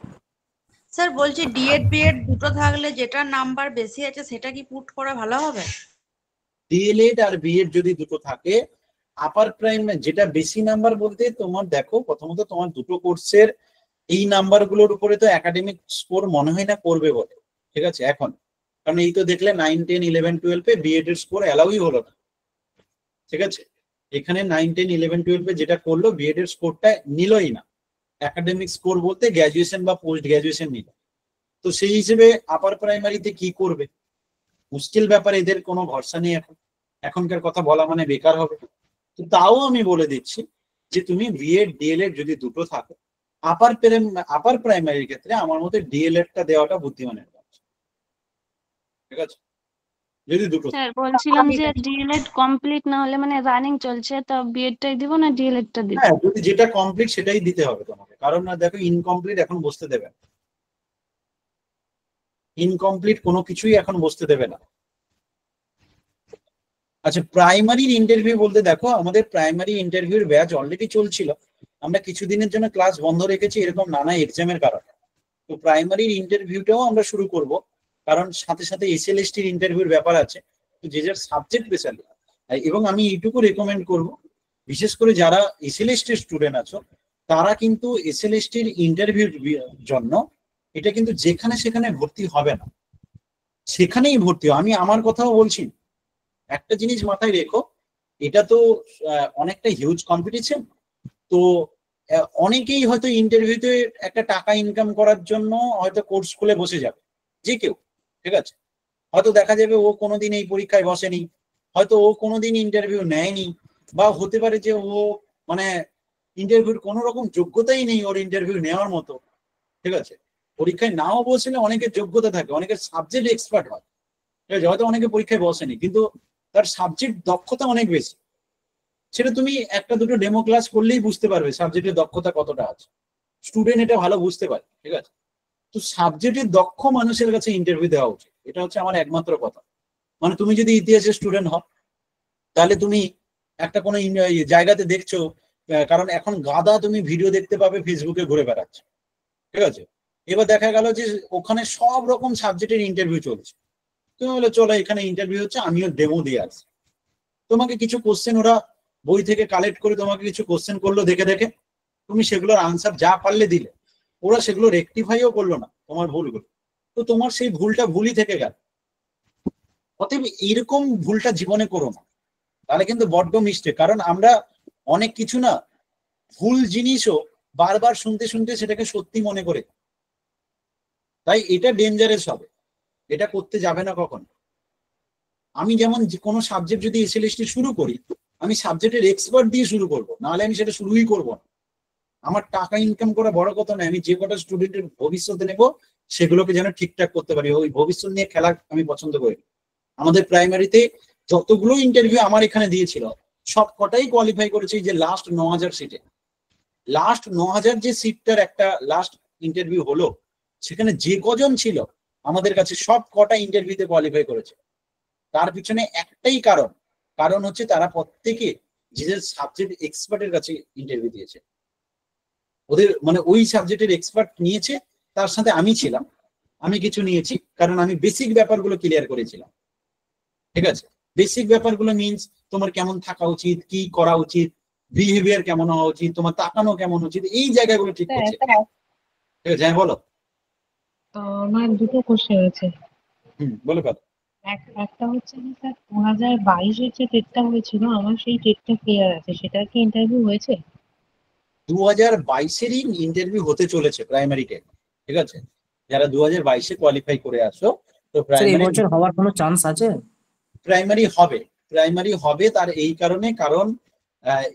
স্যার বলছি ডিএড বিএড দুটো থাকলে যেটা নাম্বার বেশি আছে সেটা কি পুট করা ভালো হবে? ডিএলএড আর বিএড যদি দুটো থাকে, আপার প্রাইমারি যেটা বেশি নাম্বার বলতে তোমার দেখো, প্রথমত তোমার দুটো কোর্সের এই নাম্বারগুলোর উপরে তো একাডেমিক স্কোর মনে হয় না করবে বলে, ঠিক আছে? এখন কারণ এই তো দেখলে 9, 10, 11, 12 বিএড এর স্কোর অ্যালাউই হলো না, ঠিক আছে? এখানে 9, 10, 11, 12 যেটা করলো বিএড এর স্কোরটা নিলই না, একাডেমিক স্কোর বলতে গ্র্যাজুয়েশন বা পোস্ট গ্র্যাজুয়েশন নিল। তো সেই হিসেবে আপার প্রাইমারিতে কি করবে, মুশকিল ব্যাপার, এদের কোনো ভরসা নেই এখন, এখনকার কথা বলা মানে বেকার হবে। তো তাও আমি বলে দিচ্ছি যে তুমি বিএড ডিএলএড যদি দুটো থাকে, আপার প্রাইমারির ক্ষেত্রে আমার মতে ডিএলএডটা দেওয়াটা বুদ্ধিমানের কাজ, ঠিক আছে? যদি দুটো। স্যার বলছিলাম যে ডিএলএড কমপ্লিট না হলে মানে রানিং চলছে, তো বিএডটাই দিব না ডিএলএডটা দিব? হ্যাঁ, যদি যেটা কমপ্লিট সেটাই দিতে হবে তোমাকে, কারণ না দেখো ইনকমপ্লিট এখন বসতে দেবে না, ইনকমপ্লিট কোনো কিছুই এখন বসতে দেবে না। আচ্ছা, প্রাইমারির ইন্টারভিউ বলতে দেখো আমাদের প্রাইমারি ইন্টারভিউর ব্যাচ অলরেডি চলছিল, আমরা কিছুদিনের জন্য ক্লাস বন্ধ রেখেছি এরকম নানা এক্সামের কারণে। তো প্রাইমারির ইন্টারভিউটাও আমরা শুরু করব, কারণ সাথে সাথে এসএলএসটির ইন্টারভিউর ব্যাপার আছে, তো যে যার সাবজেক্ট বেসালি। এবং আমি এইটুকু রেকমেন্ড করব, বিশেষ করে যারা এসএলএসটির স্টুডেন্ট আছো তারা কিন্তু এসএলএসটির ইন্টারভিউর জন্য এটা কিন্তু যেখানে সেখানে ভর্তি হবে না, সেখানেই ভর্তি হবে। আমি আমার কথাও বলছি, একটা জিনিস মাথায় রেখো, এটা তো অনেকটা হিউজ কম্পিটিশন। তো অনেকেই হয়তো ইন্টারভিউতে একটা টাকা ইনকাম করার জন্য হয়তো কোর্স খুলে বসে যাবে, যে কেউ, ঠিক আছে? হয়তো দেখা যাবে ও কোনোদিন এই পরীক্ষায় বসেনি, হয়তো ও কোনোদিন ইন্টারভিউ নেয়নি, বা হতে পারে যে ও মানে ইন্টারভিউর কোনো রকম যোগ্যতাই নেই ওর ইন্টারভিউ নেওয়ার মতো, ঠিক আছে? পরীক্ষায় নাও বসলে অনেকের যোগ্যতা থাকে, অনেকের সাবজেক্ট এক্সপার্ট হয়, ঠিক আছে? হয়তো অনেকে পরীক্ষায় বসেনি কিন্তু তার সাবজেক্ট দক্ষতা অনেক বেশি, সেটা তুমি একটা দুটো ডেমো ক্লাস করলেই বুঝতে পারবে সাবজেক্টের দক্ষতা কতটা আছে, স্টুডেন্ট এটা ভালো বুঝতে পারে, ঠিক আছে? তো সাবজেক্টের দক্ষ মানুষের কাছে ইন্টারভিউ দেওয়া উচিত, এটা হচ্ছে আমার একমাত্র কথা। মানে তুমি যদি ইতিহাসের স্টুডেন্ট হও তাহলে তুমি একটা কোনো জায়গাতে দেখছো, কারণ এখন গাদা তুমি ভিডিও দেখতে পাবে ফেসবুকে ঘুরে বেড়াচ্ছে, ঠিক আছে? এবার দেখা গেল যে ওখানে সব রকম সাবজেক্টের ইন্টারভিউ চলছে, তুমি বলে চলো এখানে ইন্টারভিউ হচ্ছে, আমিও ডেমো দিয়ে আসি। তোমাকে কিছু কোশ্চেন ওরা বই থেকে কালেক্ট করে তোমাকে কিছু কোশ্চেন করলো দেখে দেখে, তুমি সেগুলোর আনসার যা পারলে দিলে, ওরা সেগুলো রেকটিফাইও করলো না তোমার ভুলগুলো, তো তোমার সেই ভুলটা ভুলই থেকে গেল। অতএব এরকম ভুলটা জীবনে করো না, তাহলে কিন্তু বড্ড মিস্টেক। কারণ আমরা অনেক কিছু না ভুল জিনিসও বারবার শুনতে শুনতে সেটাকে সত্যি মনে করে, তাই এটা ডেঞ্জারাস হবে, এটা করতে যাবে না কখন। আমি যেমন কোনো সাবজেক্ট যদি এসএলএসটি শুরু করি, আমি সাবজেক্টের এক্সপার্ট দিয়ে শুরু করবো, নাহলে আমি সেটা শুরুই করবো না। আমার টাকা ইনকাম করা বড় কথা নয়, আমি যে কটা স্টুডেন্টের ভবিষ্যতে নেবো সেগুলোকে যেন ঠিকঠাক করতে পারি, ওই ভবিষ্যৎ নিয়ে খেলা আমি পছন্দ করি। আমাদের প্রাইমারিতে যতগুলো ইন্টারভিউ আমার এখানে দিয়েছিল সব কটাই কোয়ালিফাই করেছে যে লাস্ট 9000 সিটে। লাস্ট 9000 যে সিটটার একটা লাস্ট ইন্টারভিউ হলো, সেখানে যে কজন ছিল আমাদের কাছে সব কটা ইন্টারভিউতে কোয়ালিফাই করেছে। তার পিছনে একটাই কারণ হচ্ছে তারা প্রত্যেকে যে সাবজেক্ট এক্সপার্টের কাছে ইন্টারভিউ দিয়েছে, ওদের মানে ওই সাবজেক্টের এক্সপার্ট নিয়েছে, তার সাথে আমি ছিলাম, আমি কিছু নিয়েছি কারণ আমি বেসিক ব্যাপারগুলো ক্লিয়ার করেছিলাম। ঠিক আছে, বেসিক ব্যাপারগুলো মিনস তোমার কেমন থাকা উচিত, কি করা উচিত, বিহেভিয়ার কেমন হওয়া উচিত, তোমার তাকানো কেমন উচিত, এই জায়গাগুলো ঠিক করছে। ঠিক আছে, হ্যাঁ বলো। আমার দুটো কোশ্চেন আছে। বলে ফেলো। একটা হচ্ছে যে স্যার 2022-এর যে টেটটা হয়েছিল আমার সেই টেটটা ক্লিয়ার আছে, সেটার কি ইন্টারভিউ হয়েছে? 2022-এরই ইন্টারভিউ হতে চলেছে প্রাইমারি টেট। ঠিক আছে, যারা 2022-এ কোয়ালিফাই করে আসো, তো প্রাইমারি এবছর হওয়ার কোনো চান্স আছে? প্রাইমারি হবে তার এই কারণে, কারণ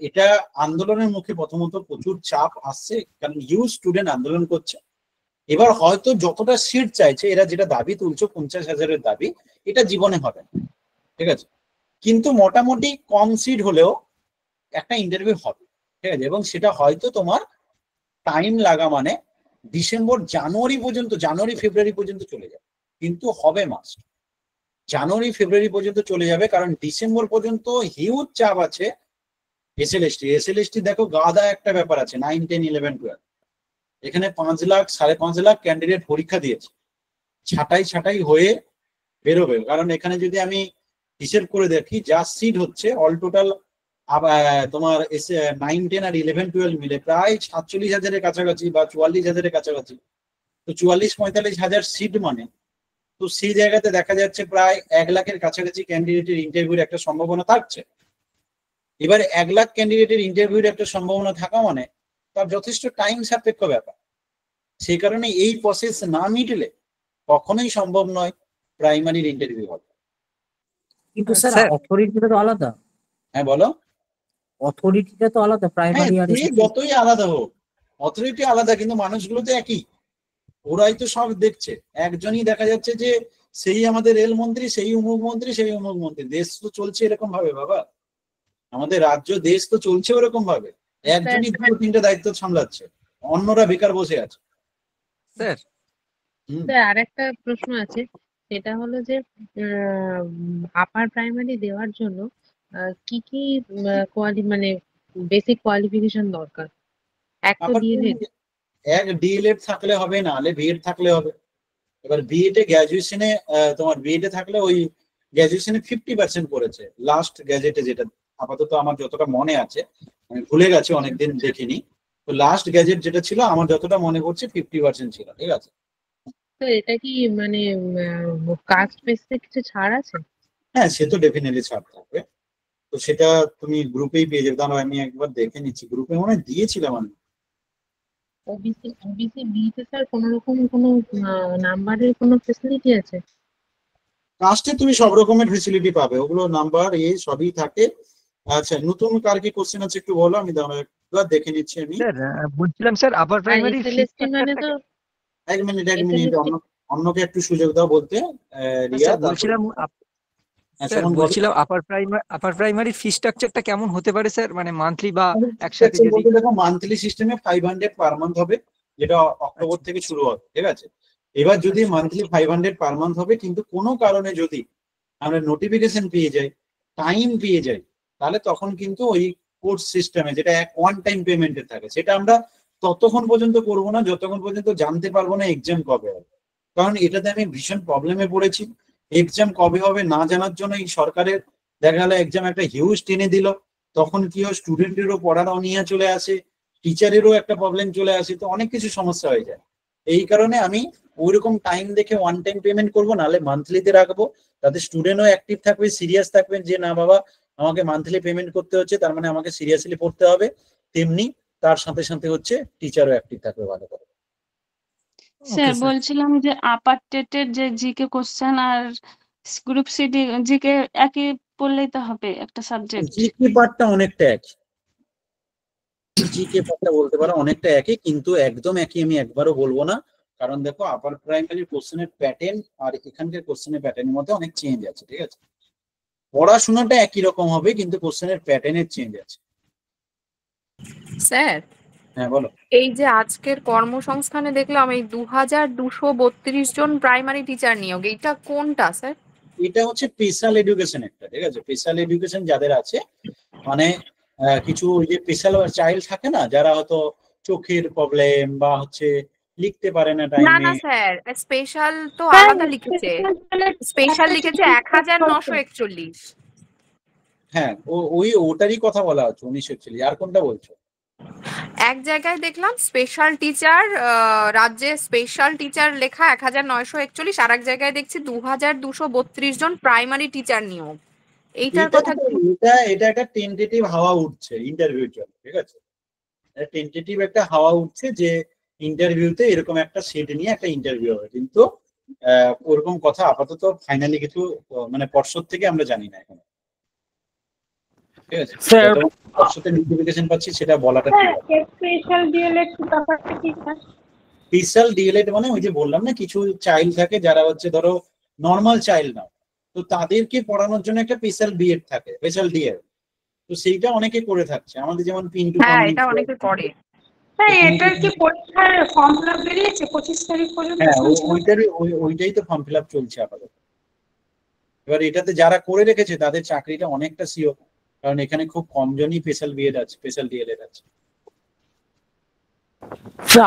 এটা আন্দোলনের মুখে প্রথমত প্রচুর চাপ আসছে, কারণ হিউজ স্টুডেন্ট আন্দোলন করছে। এবার হয়তো যতটা সিট চাইছে, এরা যেটা দাবি তুলছে 50,000-এর দাবি, এটা জীবনে হবে না। ঠিক আছে, কিন্তু মোটামুটি কম সিট হলেও একটা ইন্টারভিউ হবে। ঠিক আছে, এবং সেটা হয়তো তোমার টাইম লাগা মানে ডিসেম্বর জানুয়ারি ফেব্রুয়ারি পর্যন্ত চলে যাবে, কিন্তু হবে মাস্ট। জানুয়ারি ফেব্রুয়ারি পর্যন্ত চলে যাবে, কারণ ডিসেম্বর পর্যন্ত হিউজ চাপ আছে। এসএলএসটি দেখো গাদা একটা ব্যাপার আছে, 9, 10, 11, 12, এখানে 5 লাখ 5.5 লাখ ক্যান্ডিডেট পরীক্ষা দিয়েছে, ছাটাই হয়ে বেরোবে। কারণ এখানে যদি আমি হিসেব করে দেখি, যা সিট হচ্ছে অল টোটাল তোমার 9, 10 আর 11, 12 মিলে প্রায় 47,000-এর কাছাকাছি বা 44,000-এর কাছাকাছি। তো 44-45,000 সিট মানে, তো সেই জায়গাতে দেখা যাচ্ছে প্রায় 1 লাখের কাছাকাছি ক্যান্ডিডেটের ইন্টারভিউর একটা সম্ভাবনা থাকছে। এবার 1 লাখ ক্যান্ডিডেটের ইন্টারভিউর একটা সম্ভাবনা থাকা মানে তার যথেষ্ট টাইম সাপেক্ষ ব্যাপার। সেই কারণে এই প্রসেস না মিটলে কখনোই সম্ভব নয় প্রাইমারির ইন্টারভিউ হবে। কিন্তু স্যার অথরিটিটা তো আলাদা। হ্যাঁ বলো। অথরিটিটা তো আলাদা, প্রাইমারি আর যতই আলাদা হোক, অথরিটি আলাদা, কিন্তু মানুষগুলো তো একই, ওরাই তো সব দেখছে। একজনই দেখা যাচ্ছে যে সেই আমাদের রেল মন্ত্রী, সেই অমুক মন্ত্রী, সেই অমুক মন্ত্রী। দেশ তো চলছে এরকম ভাবে বাবা, আমাদের রাজ্য দেশ তো চলছে ওরকম ভাবে। একজনই 2-3টে দায়িত্ব সামলাচ্ছে, অন্যরা বেকার বসে আছে। স্যার আর একটা প্রশ্ন আছে, সেটা হলো যে আপার প্রাইমারি দেওয়ার জন্য কি কি মানে বেসিক কোয়ালিফিকেশন দরকার? এক ডিএলএড থাকলে হবে, না হলে বিএড থাকলে হবে। এবার বিএড এ গ্র্যাজুয়েশনে তোমার বিএড এ থাকলে ওই গ্র্যাজুয়েশনে 50% করেছে লাস্ট গ্যাজেটে, যেটা আপাতত আমার যতটা মনে আছে, আমি ভুলে গেছি অনেকদিন দেখিনি। তো লাস্ট গ্যাজেট যেটা ছিল আমার যতটা মনে পড়ছে 50% ছিল। ঠিক আছে, তো এটা কি মানে কাস্ট বেসিসে কিছু ছাড় আছে? হ্যাঁ, সে তো ডেফিনেটলি ছাড় থাকবে। তো সেটা তুমি গ্রুপেই পেয়ে যাবে। দাঁড়াও আমি একবার দেখে নিচ্ছি, গ্রুপে মনে হয় দিয়েছিলাম আমি। ওবিসি বিতে স্যার কোন রকম কোনো নাম্বারের কোনো ফ্যাসিলিটি আছে? কাস্টে তুমি সব রকমের ফ্যাসিলিটি পাবে, ওগুলো নাম্বার সবই থাকে। আচ্ছা, নতুন কার কি কোশ্চেন আছে একটু বলো, আমি একবার দেখে নিচ্ছি। আমি স্যার বলছিলাম স্যার আপার প্রাইমারি মানে তো এক মিনিট অন্যকে একটু সুযোগ দাও বলতে। রিয়া বলছিলাম আপার প্রাইমারি ফি স্ট্রাকচারটা কেমন হতে পারে স্যার, মানে মান্থলি বা একসাথে? যদি দেখো মান্থলি সিস্টেমে 500 পার মান্থ হবে, যেটা অক্টোবর থেকে শুরু হবে। ঠিক আছে, এবার যদি মান্থলি 500 পার মান্থ হবে, কিন্তু কোনো কারণে যদি আমরা নোটিফিকেশন পেয়ে যাই, টাইম পেয়ে যাই, তাহলে তখন কিন্তু ওই কোর্স সিস্টেমে যেটা ওয়ান টাইম পেমেন্টের থাকে, সেটা আমরা ততক্ষণ পর্যন্ত করবো না যতক্ষণ পর্যন্ত জানতে পারবো না এক্সাম কবে হবে। কারণ এটাতে আমি ভীষণ প্রবলেমে পড়েছি। এক্সাম কবে হবে না জানার জন্য এই সরকারের দেখা গেল এক্সাম একটা হিউজ টেনে দিল, তখন কি হয় স্টুডেন্টেরও পড়ার অনীহা চলে আসে, টিচারেরও একটা প্রবলেম চলে আসে, তো অনেক কিছু সমস্যা হয়ে যায়। এই কারণে আমি ওইরকম টাইম দেখে ওয়ান টাইম পেমেন্ট করবো, নাহলে মান্থলিতে রাখবো, তাতে স্টুডেন্টও অ্যাক্টিভ থাকবে, সিরিয়াস থাকবেন যে না বাবা আমাকে মান্থলি পেমেন্ট করতে হচ্ছে, তার মানে আমাকে সিরিয়াসলি পড়তে হবে। তেমনি তার সাথে সাথে হচ্ছে টিচারও অ্যাক্টিভ থাকবে ভালো করে। স্যার বলছিলাম যে আপার টেটের যে জিকে কোশ্চেন আর গ্রুপ সি জিকে একই পড়লেই তো হবে একটা সাবজেক্ট? জিকে পার্টটা অনেকটা একই, জিকে পার্টটা বলতে পারো অনেকটা একই, কিন্তু একদম একই আমি একবারও বলবো না। কারণ দেখো আপার প্রাইমারি কোশ্চেনের প্যাটার্ন আর এখানকার কোশ্চেনের প্যাটার্নের মধ্যে অনেক চেঞ্জ আছে। ঠিক আছে, পড়াশোনাটা একই রকম হবে, কিন্তু কোশ্চেনের প্যাটার্নের চেঞ্জ আছে। স্যার হ্যাঁ বলো। এই যে আজকের কর্মসংস্থানে দেখলাম এই 2232 জন প্রাইমারি টিচার নিয়োগ, এটা কোনটা স্যার? এটা হচ্ছে স্পেশাল এডুকেশন একটা। ঠিক আছে, স্পেশাল এডুকেশন যাদের আছে, মানে কিছু ওই যে স্পেশাল চাইল্ড থাকে না, যারা হয়তো চোখের প্রবলেম বা হচ্ছে লিখতে পারে না না টাইমে। না স্যার, স্পেশাল তো আলাদা লিখেছে, স্পেশাল লিখেছে 1941। হ্যাঁ, ওটারই কথা বলা হচ্ছে 1941। আর কোনটা বলছো? এক জায়গায় দেখলাম স্পেশাল টিচার, রাজ্যে স্পেশাল টিচার লেখা 1941, আর এক জায়গায় দেখছি 2232 জন প্রাইমারি টিচার নিয়োগ। এইটার কথা কি? এটা একটা টেন্টেটিভ হাওয়া উঠছে ইন্টারভিউর জন্য, ঠিক আছে? টেন্টেটিভ একটা হাওয়া উঠছে যে ইন্টারভিউতে এরকম একটা সেট নিয়ে একটা ইন্টারভিউ হবে, কিন্তু ওরকম কথা আপাতত ফাইনালি কিছু মানে পর্ষদ থেকে আমরা জানি না এখন, ঠিক আছে? পর্ষদের নোটিফিকেশন পাচ্ছি, সেটা বলাটা ঠিক আছে। স্পেশাল ডিএলএড ব্যাপারটা কি স্যার? স্পেশাল ডিএলএড মানে ওই যে বললাম না, কিছু চাইল্ড থাকে যারা হচ্ছে ধরো নর্মাল চাইল্ড না, তো তাদেরকে পড়ানোর জন্য একটা স্পেশাল বিএড থাকে, স্পেশাল ডিএড। তো সেইটা অনেকে করে থাকছে, আমাদের যেমন পিন্টু। হ্যাঁ, এটা অনেকে করে। হ্যাঁ, এটার কি পরীক্ষার ফর্ম ফিল আপ বেরিয়েছে 25 তারিখ পর্যন্ত? হ্যাঁ, ওইটাই তো ফর্ম ফিল আপ চলছে আপাতত। এবার এটাতে যারা করে রেখেছে তাদের চাকরিটা অনেকটা সিওর, কারণ এখানে খুব কম জনই স্পেশাল বিএড আছে, স্পেশাল ডিএলএড আছে।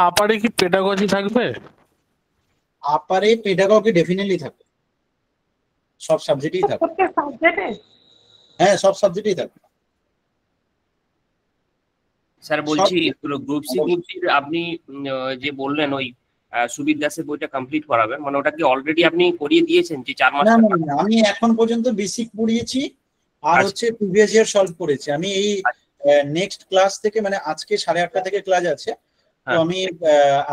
আপারে কি পেডাগজি থাকবে? আপারে পেডাগজি ডেফিনেটলি থাকবে, সব সাবজেক্টেই থাকবে। হ্যাঁ, সব সাবজেক্টেই থাকবে। স্যার বলছি গ্রুপ সি গ্রুপ সি আপনি যে বললেন ওই সুবীর দাসের বইটা কমপ্লিট করাবেন, মানে ওটা কি অলরেডি আপনি করিয়ে দিয়েছেন যে 4 মাস? না, আমি এখন পর্যন্ত বেসিক পড়িয়েছি আর হচ্ছে প্রিভিয়াস ইয়ার সলভ করেছি। আমি এই নেক্সট ক্লাস থেকে, মানে আজকে 8:30 থেকে ক্লাস আছে, তো আমি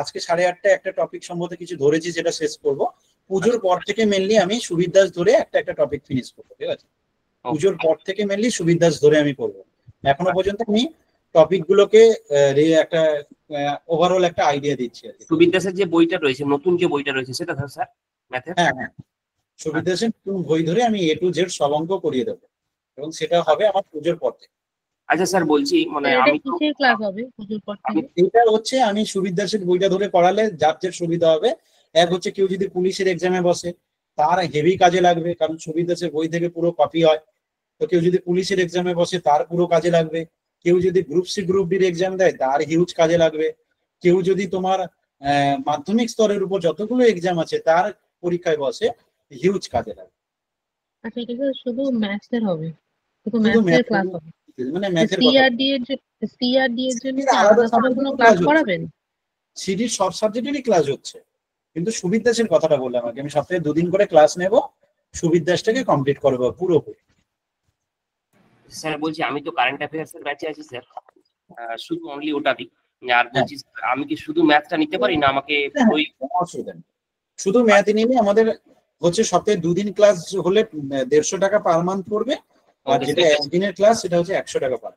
আজকে 8:30 একটা টপিক সম্বন্ধে কিছু ধরেছি, যেটা শেষ করব। পুজোর পর থেকে মেনলি আমি সুবীর দাস ধরে একটা টপিক ফিনিশ করবো, ঠিক আছে? পুজোর পর থেকে মেনলি সুবীর দাস ধরে আমি করবো। এখনো পর্যন্ত আমি টপিক গুলোকে একটা ওভারঅল একটা আইডিয়া দিচ্ছি। সুবীর দাসের যে বইটা রয়েছে, নতুন যে বইটা রয়েছে সেটা স্যার ম্যাথের? হ্যাঁ, সুবীর দাসের বই ধরে আমি A to Z সব অঙ্ক করিয়ে দেবো, এবং সেটা হবে আমার পুজোর পর থেকে। আচ্ছা স্যার, বলছি মানে আমি কিসের ক্লাস হবে পুজোর পর থেকে? এটা হচ্ছে আমি সুবীর দাসের বইটা ধরে করালে যার যে সুবিধা হবে। এক হচ্ছে কেউ যদি পুলিশের এক্সামে বসে তার হেভি কাজে লাগবে, কারণ সুবীর দাসের বই থেকে পুরো কপি হয়। তো কেউ যদি পুলিশের এক্সামে বসে তার পুরো কাজে লাগবে। কেউ যদি গ্রুপ সি গ্রুপ ডির এক্সাম দেয় তার হিউজ কাজে লাগবে। কেউ যদি তোমার মাধ্যমিক স্তরের উপর যতগুলো এক্সাম আছে তার পরীক্ষায় বসে, হিউজ কাজে লাগবে। আচ্ছা, এটা শুধু ম্যাথসের হবে? শুধু ম্যাথসের ক্লাস হবে? মানে ম্যাথের সিআরডি এর জন্য আলাদা করে কোনো ক্লাস করাবেন? সিডির সব সাবজেক্টেরই ক্লাস হচ্ছে, কিন্তু সুবীর দাসের কথাটা বললাম আমাকে, আমি সপ্তাহে 2 দিন করে ক্লাস নেব, সুবীর দাসটাকে কমপ্লিট করবো পুরোপুরি। স্যার বলছি আমি তো কারেন্ট অ্যাফেয়ার্স এর ব্যাচে আছি স্যার, শুধু অনলি ওটাই। আর বলছি আমি কি শুধু ম্যাথটা নিতে পারি না আমাকে? শুধু ম্যাথ নিলে আমাদের হচ্ছে সপ্তাহে 2 দিন ক্লাস হলে 150 টাকা পার মান্থ পড়বে, আর যেটা একদিনের ক্লাস সেটা হচ্ছে 100 টাকা পার।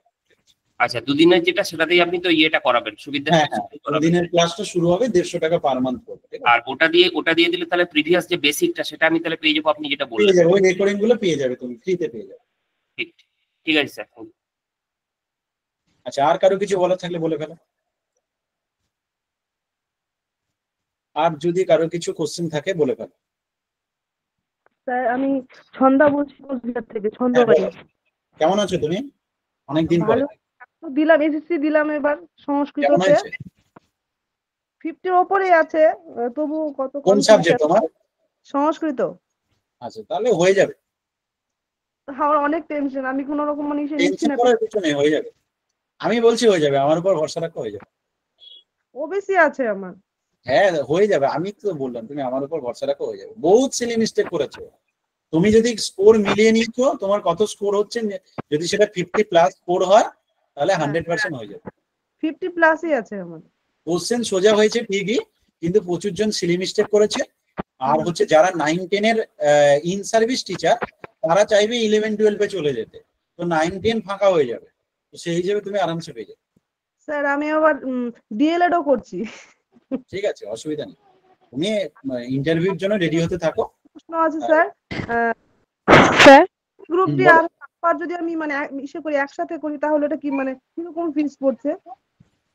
আচ্ছা, 2 দিনের যেটা সেটাতেই আপনি তো ইয়েটা করাবেন সুবিধা? হ্যাঁ, 2 দিনের ক্লাসটা শুরু হবে, 150 টাকা পার মান্থ পড়বে। আর ওটা দিয়ে দিলে তাহলে প্রিভিয়াস যে বেসিকটা সেটা আমি তাহলে পেয়ে যাবো, আপনি যেটা বললেন? পেয়ে যাবে, ওই রেকর্ডিং গুলো পেয়ে যাবে, তুমি ফ্রিতে পেয়ে যাবে। ঠিক আছে স্যার। আচ্ছা, আর কারো কিছু বলার থাকলে বলে ফেলো। আর যদি কারো কিছু কোশ্চেন থাকে বলে ফেলো। স্যার, আমি ছন্দা বলছি কোচবিহার থেকে, ছন্দবাড়ি। কেমন আছো তুমি? অনেকদিন পরে। দিলাম এসএসসি দিলাম এবার সংস্কৃততে। 50 এর উপরে আছে, তবু কত কোন সাবজেক্ট তোমার? সংস্কৃত। আচ্ছা, তাহলে হয়ে যাবে। আমার অনেক টেনশন, আমি কোনো রকম মানে টেনশন করার কিছু নেই, হয়ে যাবে। আমি বলছি হয়ে যাবে, আমার উপর ভরসা রাখো, হয়ে যাবে। ওবিসি আছে আমার। হ্যাঁ, হয়ে যাবে, আমি তো বললাম তুমি আমার উপর ভরসা রাখো, হয়ে যাবে। বহুত সিলি মিস্টেক করেছো তুমি। যদি স্কোর মিলিয়ে নিচ্ছ, তোমার কত স্কোর হচ্ছে, যদি সেটা 50+ স্কোর হয় তাহলে 100% হয়ে যাবে। 50+ আছে আমার। কোশ্চেন সোজা হয়েছে ঠিকই, কিন্তু প্রচুর জন সিলি মিস্টেক করেছে। আর হচ্ছে যারা 9-10 এর ইন সার্ভিস টিচার, তারা চাইবে 11-12 চলে যেতে, তো 9-10 ফাঁকা হয়ে যাবে, তো সেই হিসেবে তুমি আরামসে পেয়ে যাবে। স্যার, আমি আবার ডিএলএডও করছি। ঠিক আছে, অসুবিধা নেই, তুমি ইন্টারভিউর জন্য রেডি হতে থাকো। প্রশ্ন আছে স্যার। স্যার, গ্রুপ ডি আর আপার যদি আমি মানে ইসে করি, একসাথে করি, তাহলে এটা কি মানে কিরকম ফিস পড়ছে?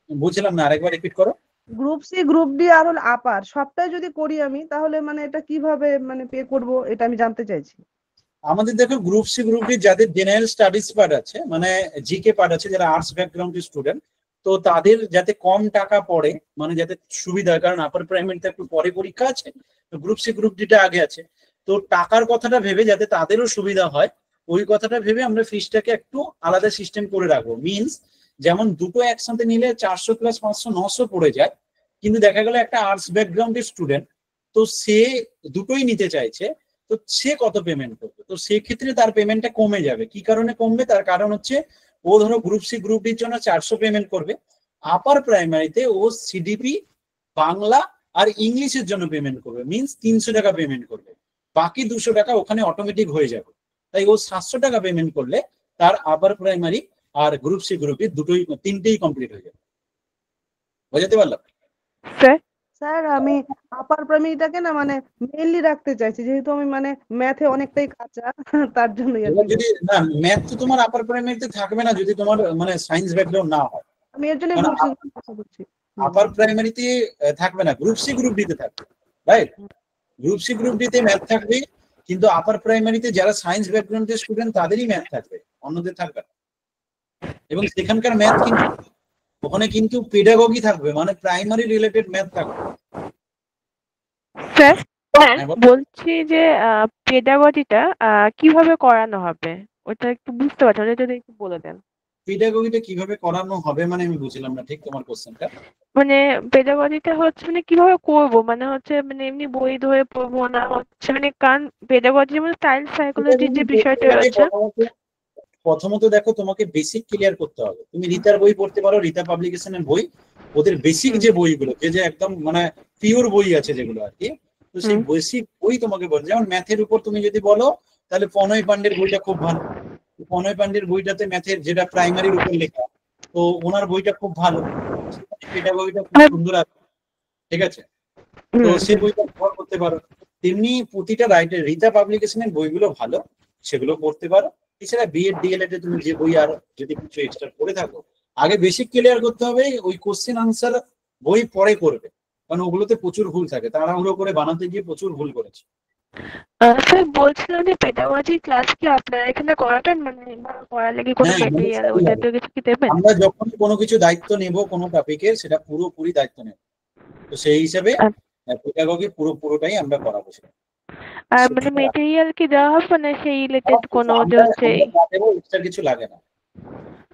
বুঝলাম না, আরেকবার রিপিট করো। গ্রুপ সি গ্রুপ ডি আর হল আপার সবটাই যদি করি আমি, তাহলে মানে এটা কিভাবে মানে পে করব, এটা আমি জানতে চাইছি। আমাদের দেখো গ্রুপ সি গ্রুপ ডি যাদের জেনারেল স্টাডিজ পার্ট আছে, মানে জিকে পার্ট আছে, যারা আর্টস ব্যাকগ্রাউন্ডের স্টুডেন্ট, তো তাদের যাতে কম টাকা পড়ে, মানে যাতে সুবিধা হয়, কারণ আপার প্রাইমারিতে একটু পরে পরীক্ষা আছে, তো গ্রুপ সি গ্রুপ ডিটা আগে আছে, তো টাকার কথাটা ভেবে যাতে তাদেরও সুবিধা হয় ওই কথাটা ভেবে আমরা ফিসটাকে একটু আলাদা সিস্টেম করে রাখবো। মিনস যেমন দুটো একসাথে নিলে 400 প্লাস 500 900 পড়ে যায়, কিন্তু দেখা গেল একটা আর্টস ব্যাকগ্রাউন্ডের স্টুডেন্ট, তো সে দুটোই নিতে চাইছে, তো সে কত পেমেন্ট করবে? তো সেক্ষেত্রে তার পেমেন্টটা কমে যাবে। কি কারণে কমবে? তার কারণ হচ্ছে ও ধরো গ্রুপ সি গ্রুপ ডির জন্য 400 পেমেন্ট করবে, আপার প্রাইমারিতে ও সিডিপি, বাংলা আর ইংলিশের জন্য পেমেন্ট করবে, মিনস 300 টাকা পেমেন্ট করবে, বাকি 200 টাকা ওখানে অটোমেটিক হয়ে যাবে। তাই ও 700 টাকা পেমেন্ট করলে তার আপার প্রাইমারি আর গ্রুপ সি গ্রুপ ডি দুটোই তিনটেই কমপ্লিট হয়ে যাবে। বোঝাতে পারলাম? স্যার আমি আপার প্রাইমারিটাকে না মানে মেইনলি রাখতে চাইছি, যেহেতু আমি মানে ম্যাথে অনেকটাই কাঁচা, তার জন্য যদি না ম্যাথ তো তোমার আপার প্রাইমারিতে থাকবে না যদি তোমার মানে সায়েন্স ব্যাকগ্রাউন্ড না হয়। আমি এর জন্য গ্রুপ সি কথা বলছি। আপার প্রাইমারিতে থাকবে না, গ্রুপ সি গ্রুপ ডিতে থাকবে, রাইট? গ্রুপ সি গ্রুপ ডিতে ম্যাথ থাকবে, কিন্তু আপার প্রাইমারিতে যারা সায়েন্স ব্যাকগ্রাউন্ডের স্টুডেন্ট তাদেরই ম্যাথ থাকবে, অন্যদের থাকবে না। এবং সেখানকার ম্যাথ কিন্তু ওখানে কিন্তু পেডাগগি থাকবে, মানে প্রাইমারি রিলেটেড ম্যাথ থাকবে। স্যার বলছি যে পেডাগজিটা কিভাবে করানো হবে, ওটা একটু বুঝতে পারছি না, যদি একটু বলে দেন। পেডাগগিটা কিভাবে করানো হবে মানে আমি বুঝলাম না ঠিক তোমার কোশ্চেনটা। মানে পেডাগজিটা হচ্ছে মানে কিভাবে করব, মানে হচ্ছে মানে এমনি বই ধরে পড়বো না, হচ্ছে মানে কারণ পেডাগজি মানে চাইল্ড সাইকোলজির যে বিষয়টা রয়েছে। প্রথমত দেখো তোমাকে বেসিক ক্লিয়ার করতে হবে। তুমি রিতার বই পড়তে পারো, রিতা পাবলিকেশনের বই, ওদের বেসিক যে বইগুলো যে একদম মানে পিওর বই আছে যেগুলো আর কি, তো সেই বেসিক বই তোমাকে বলতে, যেমন ম্যাথের উপর তুমি যদি বলো তাহলে প্রণয় পান্ডের বইটা খুব ভালো। প্রণয় পান্ডের বইটাতে ম্যাথের যেটা প্রাইমারির উপর লেখা, তো ওনার বইটা খুব ভালো, এটা বইটা খুব সুন্দর আছে, ঠিক আছে? তো সেই বইটা ব্যবহার করতে পারো। তেমনি প্রতিটা রাইটার রিতা পাবলিকেশনের বইগুলো ভালো, সেগুলো পড়তে পারো। এছাড়া বিএড ডিএলএড এ তুমি যে বই আর যদি কিছু এক্সট্রা করে থাকো, আগে বেসিক ক্লিয়ার করতে হবে। ওই কোশ্চেন আনসার বই পরে করবে, কারণ ওগুলোতে প্রচুর ভুল থাকে, তাড়াহুড়ো করে বানাতে গিয়ে প্রচুর ভুল করেছে। স্যার বলছিলাম যে পেডাগজি ক্লাস কি আপনারা এখানে করাবেন, মানে করালে কি কোনো ম্যাটেরিয়াল ওটা তো কিছু কি দেবেন? আমরা যখন কোনো কিছু দায়িত্ব নেব কোনো টপিকের, সেটা পুরোপুরি দায়িত্ব নেব, তো সেই হিসাবে পেডাগজি পুরোটাই আমরা করাবো। আর মানে ম্যাটেরিয়াল কি দেওয়া হবে, মানে সেই রিলেটেড কোনো যে হচ্ছে এক্সট্রা কিছু লাগে না,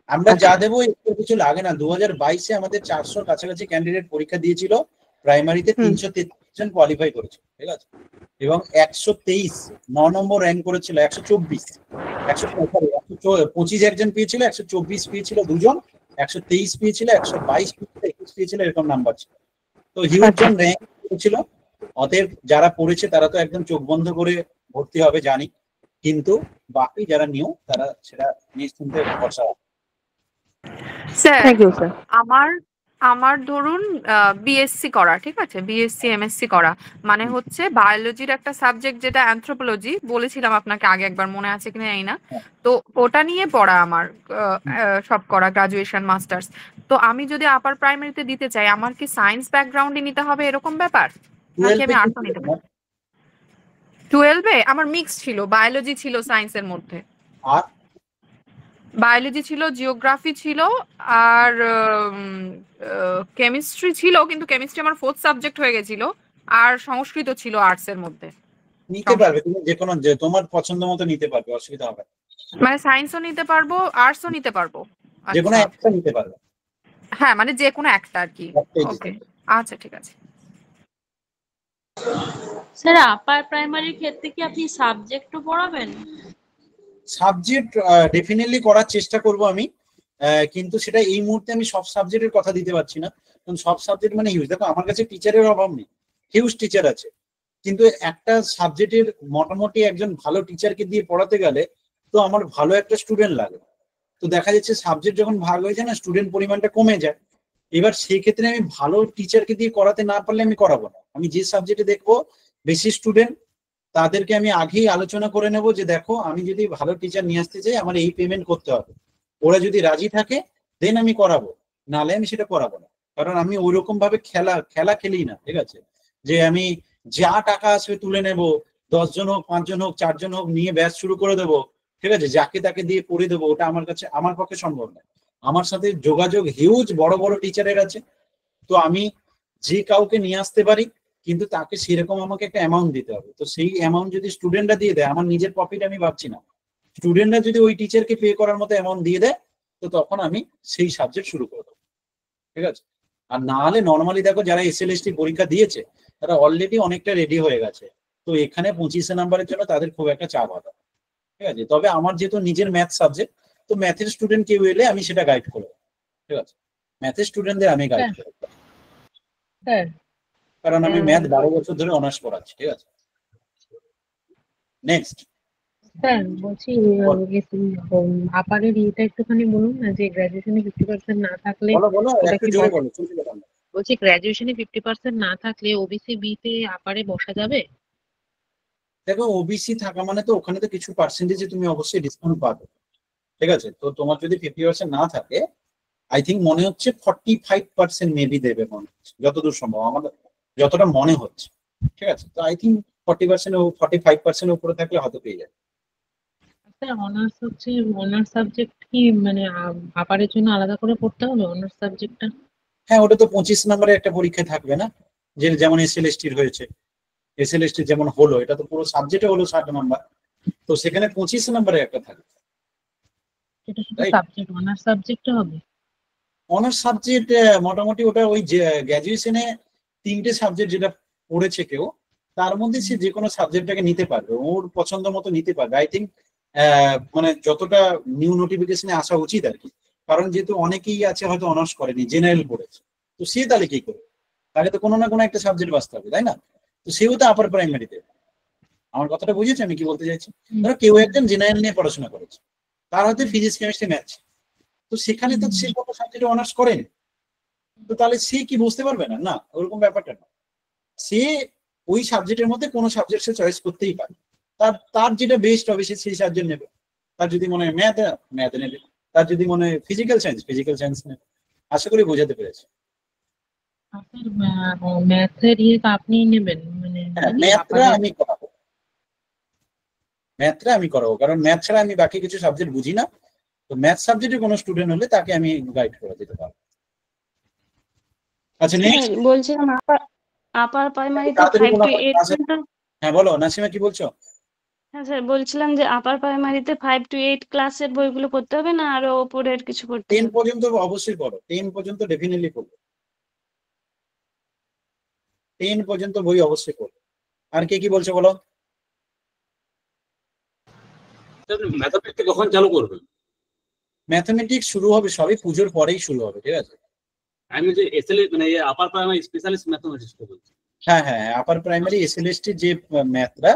আমরা যা দেবো এক্সট্রা কিছু লাগে না। 2022-এ আমাদের 400 কাছাকাছি ক্যান্ডিডেট পরীক্ষা দিয়েছিল, প্রাইমারিতে 333 জন কোয়ালিফাই করেছিল, ঠিক আছে? এবং 123 9 নম্বর র্যাঙ্ক করেছিল, 124 125 একজন পেয়েছিল, 124 পেয়েছিল দুজন, 123 পেয়েছিল, 122 পেয়েছিল, 21 পেয়েছিল, এরকম নাম্বার ছিল। তো হিউজ জন র্যাঙ্ক করেছিল। অতএব যারা পড়েছে তারা তো একদম চোখ বন্ধ করে ভর্তি হবে জানি, কিন্তু বাকি যারা নিউ তারা সেটা নিশ্চিন্তে ভরসা। স্যার আমার ধরুন বিএসসি করা, ঠিক আছে, বিএসসি এমএসসি করা, মানে হচ্ছে বায়োলজির একটা সাবজেক্ট যেটা অ্যানথ্রোপোলজি বলেছিলাম আপনাকে আগে একবার, মনে আছে কিনা জানি না, তো ওটা নিয়ে পড়া আমার সব করা, গ্রাজুয়েশন মাস্টার্স। তো আমি যদি আপার প্রাইমারিতে দিতে চাই, আমার কি সায়েন্স ব্যাকগ্রাউন্ডে নিতে হবে এরকম ব্যাপার, নাকি আমি আর্টসও নিতে পারি? 12-এ আমার মিক্স ছিল, বায়োলজি ছিল সায়েন্সের মধ্যে, বায়োলজি ছিল, জিওগ্রাফি ছিল, আর কেমিস্ট্রি ছিল, কিন্তু কেমিস্ট্রি আমার 4th সাবজেক্ট হয়ে গেছিল, আর সংস্কৃত ছিল আর্টস এর মধ্যে। নিতে পারবে তুমি, যে কোনো যে তোমার পছন্দ মতো নিতে পারবে, অসুবিধা হবে না। মানে সায়েন্সও নিতে পারবো, আর্টসও নিতে পারবো, যে কোনো একটা নিতে পারবে। হ্যাঁ, মানে যে কোনো একটা আর কি। ওকে, আচ্ছা ঠিক আছে। স্যার আপার প্রাইমারির ক্ষেত্রে কি আপনি সাবজেক্টও পড়াবেন? সাবজেক্ট ডেফিনেটলি করার চেষ্টা করব আমি, কিন্তু সেটা এই মুহূর্তে আমি সব সাবজেক্টের কথা দিতে পারছি না, কারণ সব সাবজেক্ট মানে হিউজ। দেখো আমার কাছে টিচারের অভাব নেই, হিউজ টিচার আছে, কিন্তু একটা সাবজেক্টের মোটামুটি একজন ভালো টিচারকে দিয়ে পড়াতে গেলে তো আমার ভালো একটা স্টুডেন্ট লাগে। তো দেখা যাচ্ছে সাবজেক্ট যখন ভাগ হয়ে যায় না, স্টুডেন্ট পরিমাণটা কমে যায়। এবার সেই ক্ষেত্রে আমি ভালো টিচারকে দিয়ে করাতে না পারলে আমি করাবো না। আমি যে সাবজেক্টে দেখবো বেশি স্টুডেন্ট, তাদেরকে আমি আগেই আলোচনা করে নেব যে দেখো আমি যদি ভালো টিচার নিয়ে আসতে চাই আমার এই পেমেন্ট করতে হবে, ওরা যদি রাজি থাকে দেন আমি করাবো, নালে আমি সেটা করাবো না। কারণ আমি ওইরকম ভাবে খেলা খেলি না, ঠিক আছে, যে আমি যা টাকা আসবে তুলে নেব, 10 জন হোক, 5 জন হোক, 4 জন হোক নিয়ে ব্যাচ শুরু করে দেবো, ঠিক আছে, যাকে তাকে দিয়ে পড়ে দেবো, ওটা আমার পক্ষে সম্ভব নয়। আমার সাথে যোগাযোগ হিউজ বড় বড় টিচারের আছে, তো আমি যে কাউকে নিয়ে আসতে পারি, কিন্তু তাকে সেরকম আমাকে একটা অ্যামাউন্ট দিতে হবে। তো সেই অ্যামাউন্ট যদি স্টুডেন্টরা দিয়ে দেয়, আমার নিজের প্রফিট আমি ভাবছি না, স্টুডেন্টরা যদি ওই টিচারকে পে করার মতো অ্যামাউন্ট দিয়ে দেয়, তো তখন আমি সেই সাবজেক্ট শুরু করে দেবো, ঠিক আছে। আর না হলে নর্মালি দেখো যারা SLST পরীক্ষা দিয়েছে তারা অলরেডি অনেকটা রেডি হয়ে গেছে, তো এখানে 25 নাম্বারের জন্য তাদের খুব একটা চাপ হবে, ঠিক আছে। তবে আমার যেহেতু নিজের ম্যাথ সাবজেক্ট, তো ম্যাথের স্টুডেন্ট কেউ এলে আমি সেটা গাইড করবো, ঠিক আছে, ম্যাথের স্টুডেন্টদের আমি গাইড করবো, কারণ আমি ম্যাথ 12 বছর ধরে অনার্স পড়াচ্ছি, ঠিক আছে। নেক্সট স্যার বলছি আপারের ইয়েটা একটুখানি বলুন না, যে গ্র্যাজুয়েশনে 50% না থাকলে বলো ওটা একটু কি জোরে বলো, শুনতে পেলাম না। বলছি গ্র্যাজুয়েশনে 50% না থাকলে ওবিসি বি তে আপারে বসা যাবে? দেখো ওবিসি থাকা মানে তো ওখানে তো কিছু পার্সেন্টেজে তুমি অবশ্যই ডিসকাউন্ট পাবে, ঠিক আছে। তো তোমার যদি 50% না থাকে, আই থিঙ্ক মনে হচ্ছে 45% মেবি দেবে মনে হচ্ছে, যতদূর সম্ভব আমাদের যতটা মনে হচ্ছে, ঠিক আছে। তো আই থিঙ্ক 40% ও 45% উপরে থাকলে হয়তো পেয়ে যাবে। স্যার অনার্স হচ্ছে, অনার্স সাবজেক্ট কি মানে আপারের জন্য আলাদা করে পড়তে হবে অনার্স সাবজেক্টটা? হ্যাঁ, ওটা তো 25 নম্বরের একটা পরীক্ষায় থাকবে না, যে যেমন SLST হয়েছে, SLST যেমন হলো, এটা তো পুরো সাবজেক্টে হলো 60 নাম্বার, তো সেখানে 25 নম্বরের একটা থাকবে। এটা শুধু সাবজেক্ট, অনার্স সাবজেক্টটা হবে? অনার্স সাবজেক্ট মোটামুটি ওটা ওই গ্র্যাজুয়েশনে 3টে সাবজেক্ট যেটা পড়েছে কেউ, তার মধ্যে সে যে কোনো সাবজেক্টটাকে নিতে পারবে, ওর পছন্দ মতো নিতে পারবে। আই থিঙ্ক মানে যতটা নিউ নোটিফিকেশনে আসা উচিত আর কি, কারণ যেহেতু অনেকেই আছে হয়তো অনার্স করেনি, জেনারেল পড়েছে, তো সে তাহলে কি করবে, তাকে তো কোনো না কোনো একটা সাবজেক্ট বাঁচতে হবে, তাই না? তো সেও তো আপার প্রাইমারিতে। আমার কথাটা বুঝেছে আমি কি বলতে চাইছি? ধরো কেউ একজন জেনারেল নিয়ে পড়াশোনা করেছে, তার হয়তো ফিজিক্স কেমিস্ট্রি ম্যাথ, তো সেখানে তো সে কোনো সাবজেক্টে অনার্স করেনি, তো তাহলে সে কি বুঝতে পারবে না? না, ওরকম ব্যাপারটা না, সে ওই সাবজেক্টের মধ্যে কোনো সাবজেক্ট সে চয়েস করতেই পারে, তার যেটা বেস্ট হবে সে সেই সাবজেক্ট নেবে। তার যদি মনে হয় ম্যাথ নেবে, তার যদি মনে হয় ফিজিক্যাল সায়েন্স নেবে। আশা করি বোঝাতে পেরেছি। ম্যাথের ইয়ে আপনি নেবেন মানে? ম্যাথটা আমি করাবো, কারণ ম্যাথ ছাড়া আমি বাকি কিছু সাবজেক্ট বুঝি না, তো ম্যাথ সাবজেক্টে কোনো স্টুডেন্ট হলে তাকে আমি গাইড করে দিতে পারবো। আচ্ছা নেক্সট বলছিলাম আপার প্রাইমারিতে 5 to 8 পর্যন্ত। হ্যাঁ বলো নাসিমা, কি বলছো? হ্যাঁ স্যার, বলছিলাম যে আপার প্রাইমারিতে 5 to 8 ক্লাসের বইগুলো পড়তে হবে না আরো উপরের কিছু পড়তে হবে? 10 পর্যন্ত অবশ্যই পড়ো, 10 পর্যন্ত ডেফিনেটলি পড়ো, 10 পর্যন্ত বই অবশ্যই পড়ো। আর কে কি বলছো বলো? ম্যাথমেটিক্স কখন চালু করবে? ম্যাথমেটিক্স শুরু হবে সবই পুজোর পরেই শুরু হবে, ঠিক আছে। আমি যে এসএলএ মানে আপার প্রাইমারি স্পেশালিস্ট ম্যাথমেটিক্স বলছি। হ্যাঁ, আপার প্রাইমারি SLST যে ম্যাথটা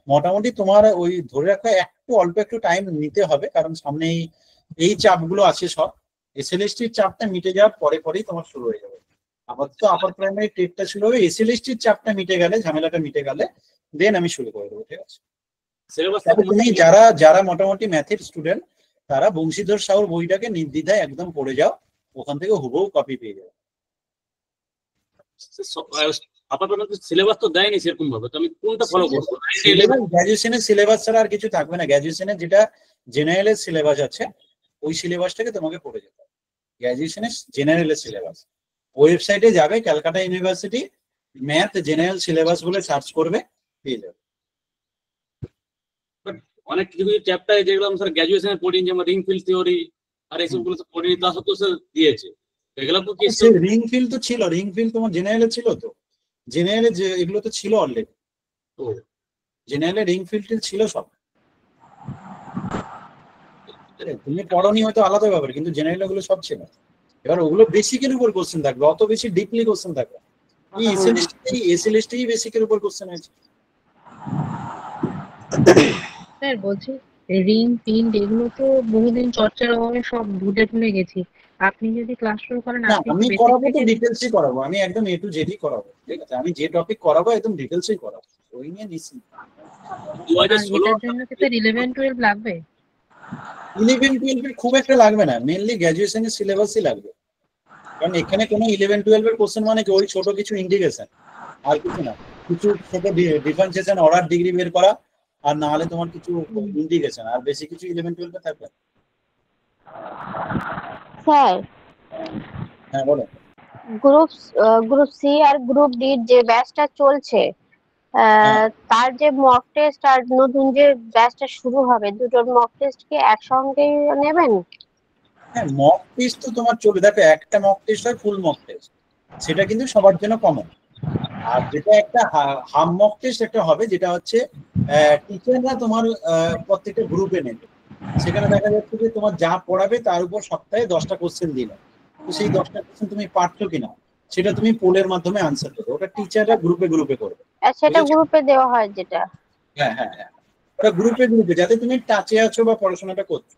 মোটামুটি তোমার ওই ধরে রাখো একটু অল্প একটু টাইম নিতে হবে, কারণ সামনে এই চাপগুলো আছে সব, SLST চাপটা মিটে যাওয়ার পরেই তোমার শুরু হয়ে যাবে। আপাতত আপার প্রাইমারি টেটটা শুরু হবে, SLST চাপটা মিটে গেলে, ঝামেলাটা মিটে গেলে দেন আমি শুরু করে দেবো, ঠিক আছে। তুমি যারা মোটামুটি ম্যাথের স্টুডেন্ট, তারা বংশীধর সাহুর বইটাকে নির্দ্বিধায় একদম পড়ে যাও, ওখান থেকে হুবহু কপি পেয়ে যাবে। সিলেবাস তো দেয়নি সেরকম ভাবে, তো আমি কোনটা ফলো করবো? গ্র্যাজুয়েশনের সিলেবাস ছাড়া আর কিছু থাকবে না। গ্র্যাজুয়েশনের যেটা জেনারেলের সিলেবাস আছে, ওই সিলেবাসটাকে তোমাকে পড়ে যেতে হবে। গ্র্যাজুয়েশনের জেনারেলের সিলেবাস ওয়েবসাইটে যাবে, Calcutta university math general syllabus বলে সার্চ করবে, পেয়ে যাবে। অনেক কিছু চ্যাপ্টার যেগুলো আমি স্যার গ্র্যাজুয়েশনে পড়িনি, যেমন রিং ফিল্ড থিওরি আর এইসবগুলো পড়িনি, তা সত্ত্বেও স্যার দিয়েছে। এগুলো তো কি রিং ফিল্ড তো ছিল, রিং ফিল্ড তোমার জেনারেলে ছিল, তো জেনারেলে যে এগুলো তো ছিল অলরেডি, তো জেনারেলে রিং ফিল্ড ছিল সব। তুমি পড়নি হয়তো আলাদা ব্যাপার, কিন্তু জেনারেল ওগুলো সব ছিল। এবার ওগুলো বেসিকের উপর কোশ্চেন থাকবে, অত বেশি ডিপলি কোশ্চেন থাকবে। SLST বেসিকের উপর কোশ্চেন আছে। স্যার বলছি রিং ফিল্ড এগুলো তো বহুদিন চর্চার অভাবে সব ভুলে গেছি, আপনি যদি ক্লাস শুরু করেন আমি করাবো তো ডিটেলসই করাবো, আমি একদম A to Z করাবো, ঠিক আছে। আমি যে টপিক করাবো একদম ডিটেলসই করাবো, ওই নিয়ে নিশ্চিন্ত। 2016 এটার জন্য কি স্যার 11-12 লাগবে? 11-12 খুব একটা লাগবে না, মেইনলি গ্র্যাজুয়েশনের সিলেবাসই লাগবে, কারণ এখানে কোনো 11-12 এর কোশ্চেন মানে কি ওই ছোট কিছু ইন্ডিকেশন, আর কিছু না। কিছু থেকে ডিফারেন্সিয়েশন অর্ডার ডিগ্রি বের করা, আর না হলে তোমার কিছু ইন্টিগ্রেশন, আর বেশি কিছু 11 12 থাকবে। স্যার হ্যাঁ বলো। গ্রুপ সি আর গ্রুপ ডি যে ব্যাচটা চলছে তার যে মক টেস্ট আর নতুন যে ব্যাচটা শুরু হবে, দুটোর মক টেস্ট কি একসঙ্গে নেবেন? হ্যাঁ মক টেস্ট তো তোমার চলে, দেখো একটা মক টেস্ট হয় ফুল মক টেস্ট, সেটা কিন্তু সবার জন্য কমন। আর যেটা একটা হাফ মক টেস্ট একটা হবে, যেটা হচ্ছে টিচাররা তোমার প্রত্যেকটা গ্রুপে নেবে। সেখানে দেখা যাচ্ছে যে তোমার যা পড়াবে তার উপর সপ্তাহে 10টা কোশ্চেন দিল, তো সেই 10টা কোশ্চেন তুমি পারছো কিনা সেটা তুমি পোলের মাধ্যমে আনসার করবে। ওটা টিচাররা গ্রুপে গ্রুপে করবে। সেটা গ্রুপে দেওয়া হয় যেটা? হ্যাঁ হ্যাঁ হ্যাঁ, ওটা গ্রুপে গ্রুপে, যাতে তুমি টাচে আছো বা পড়াশোনাটা করছো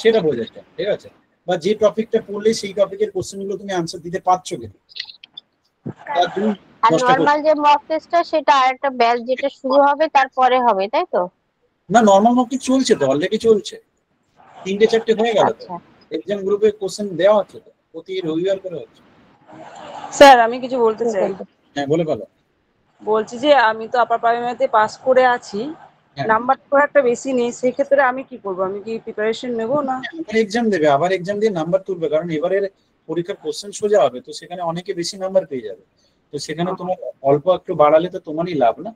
সেটা বোঝাচ্ছে, ঠিক আছে? বা যে টপিকটা পড়লে সেই টপিকের কোশ্চেনগুলো তুমি আনসার দিতে পারছো কিনা। আর নরমাল যে মক টেস্টটা সেটা আরেকটা ব্যাচ যেটা শুরু হবে তারপরে হবে, তাই তো? না, নরমাল মক টেস্ট চলছে তো, অলরেডি চলছে, 3টে 4টে হয়ে গেল তো। এক্সাম গ্রুপে কোশ্চেন দেওয়া হচ্ছে তো, প্রতি রবিবার করে হচ্ছে। স্যার আমি কিছু বলতে চাই। হ্যাঁ বলে বলো। বলছি যে আমি তো আপার প্রাইমারিতে পাস করে আছি, নাম্বার তো একটা বেশি নেই, সেক্ষেত্রে আমি কি করব? আমি কি প্রিপারেশন নেব না এক্সাম দেবে? আবার এক্সাম দিয়ে নাম্বার তুলবে, কারণ এবারের পরীক্ষার কোশ্চেন সোজা হবে, তো সেখানে অনেকে বেশি নাম্বার পেয়ে যাবে। তো সেখানে তোমার অল্প একটু বাড়ালে তো তোমারই লাভ না।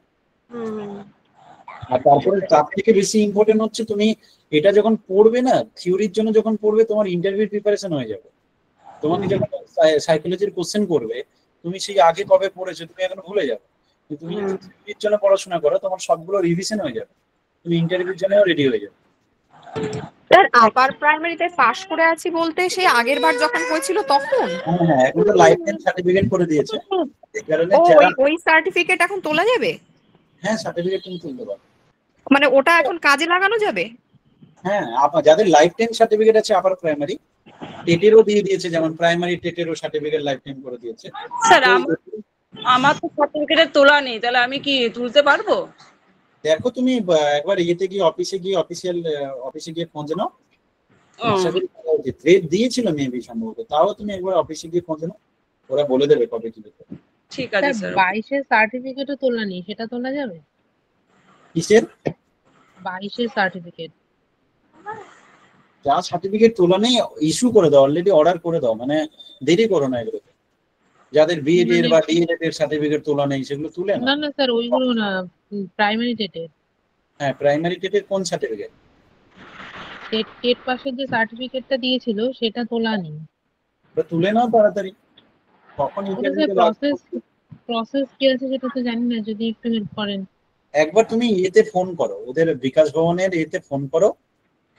আর তারপরে তার থেকে বেশি ইম্পর্টেন্ট হচ্ছে তুমি এটা যখন পড়বে না, থিওরির জন্য যখন পড়বে, তোমার ইন্টারভিউ প্রিপারেশন হয়ে যাবে। তোমাকে যখন সাইকোলজির কোশ্চেন করবে, তুমি সেই আগে কবে পড়েছো তুমি এখন ভুলে যাবে। তুমি যদি থিওরির জন্য পড়াশোনা করো, তোমার সবগুলো রিভিশন হয়ে যাবে, তুমি ইন্টারভিউর জন্য রেডি হয়ে যাবে। স্যার আপার প্রাইমারিতে পাস করে আছি বলতে সেই আগের বার যখন হয়েছিল তখন? হ্যাঁ, এখন তো লাইফ টাইম সার্টিফিকেট করে দিয়েছে, এই কারণে ওই সার্টিফিকেট এখন তোলা যাবে? হ্যাঁ সার্টিফিকেট তুমি তুলতে পারো। মানে ওটা এখন কাজে লাগানো যাবে? হ্যাঁ, যাদের লাইফ টাইম সার্টিফিকেট আছে আপার প্রাইমারি, টেটেরও দিয়ে দিয়েছে, যেমন প্রাইমারি টেটেরও সার্টিফিকেট লাইফ টাইম করে দিয়েছে। স্যার আমার তো সার্টিফিকেটের তোলা নেই, তাহলে আমি কি তুলতে পারবো? দেখো তুমি একবার ইয়েতে গিয়ে অফিসিয়াল অফিসে গিয়ে খোঁজ নাও। গ্রেড দিয়েছিল মেবি সম্ভবত, তাও তুমি একবার অফিসে গিয়ে খোঁজ নাও, ওরা বলে দেবে কবে কি করতে। ঠিক আছে স্যার। 22 এর সার্টিফিকেটও তোলা নেই, সেটা তোলা যাবে? কিসের 22 এর সার্টিফিকেট? যা সার্টিফিকেট তোলা নেই ইস্যু করে দাও, অলরেডি অর্ডার করে দাও, মানে দেরি করো না এগুলো। যাদের বিএড এর বা ডিএড এর সার্টিফিকেট তোলা নেই সেগুলো তুলে না না স্যার, ওইগুলো না, প্রাইমারি টেটের। হ্যাঁ প্রাইমারি টেটের কোন সার্টিফিকেট? টেট পাসের যে সার্টিফিকেটটা দিয়েছিল সেটা তোলা নেই। ওটা তুলে নাও তাড়াতাড়ি, কখন ইন্টারভিউতে প্রসেস কি আছে সেটা তো জানি না, যদি একটু হেল্প করেন। একবার তুমি এতে ফোন করো, ওদের বিকাশ ভবনের এতে ফোন করো,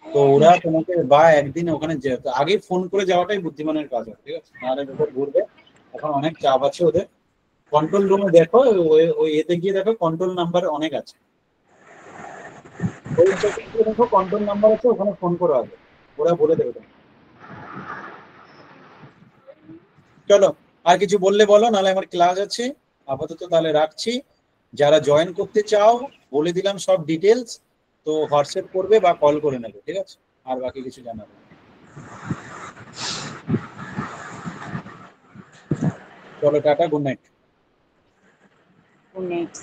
তো ওরা তোমাকে বা একদিন ওখানে আগে ফোন করে যাওয়াটাই বুদ্ধিমানের কাজ হয়, ঠিক আছে? নাহলে ওদের ঘুরবে, এখন অনেক চাপ আছে ওদের। কন্ট্রোল রুমে দেখো, ওই এতে গিয়ে দেখো কন্ট্রোল নাম্বার অনেক আছে, ওই দেখো কন্ট্রোল নাম্বার আছে, ওখানে ফোন করে আসবে, ওরা বলে দেবে। চলো আর কিছু বললে বলো, নাহলে আমার ক্লাস আছে আপাতত, তাহলে রাখছি। যারা জয়েন করতে চাও বলে দিলাম সব ডিটেলস, তো হোয়াটসঅ্যাপ করবে বা কল করে নেবে, ঠিক আছে? আর বাকি কিছু জানাবে। চলো tata, good night. Good night.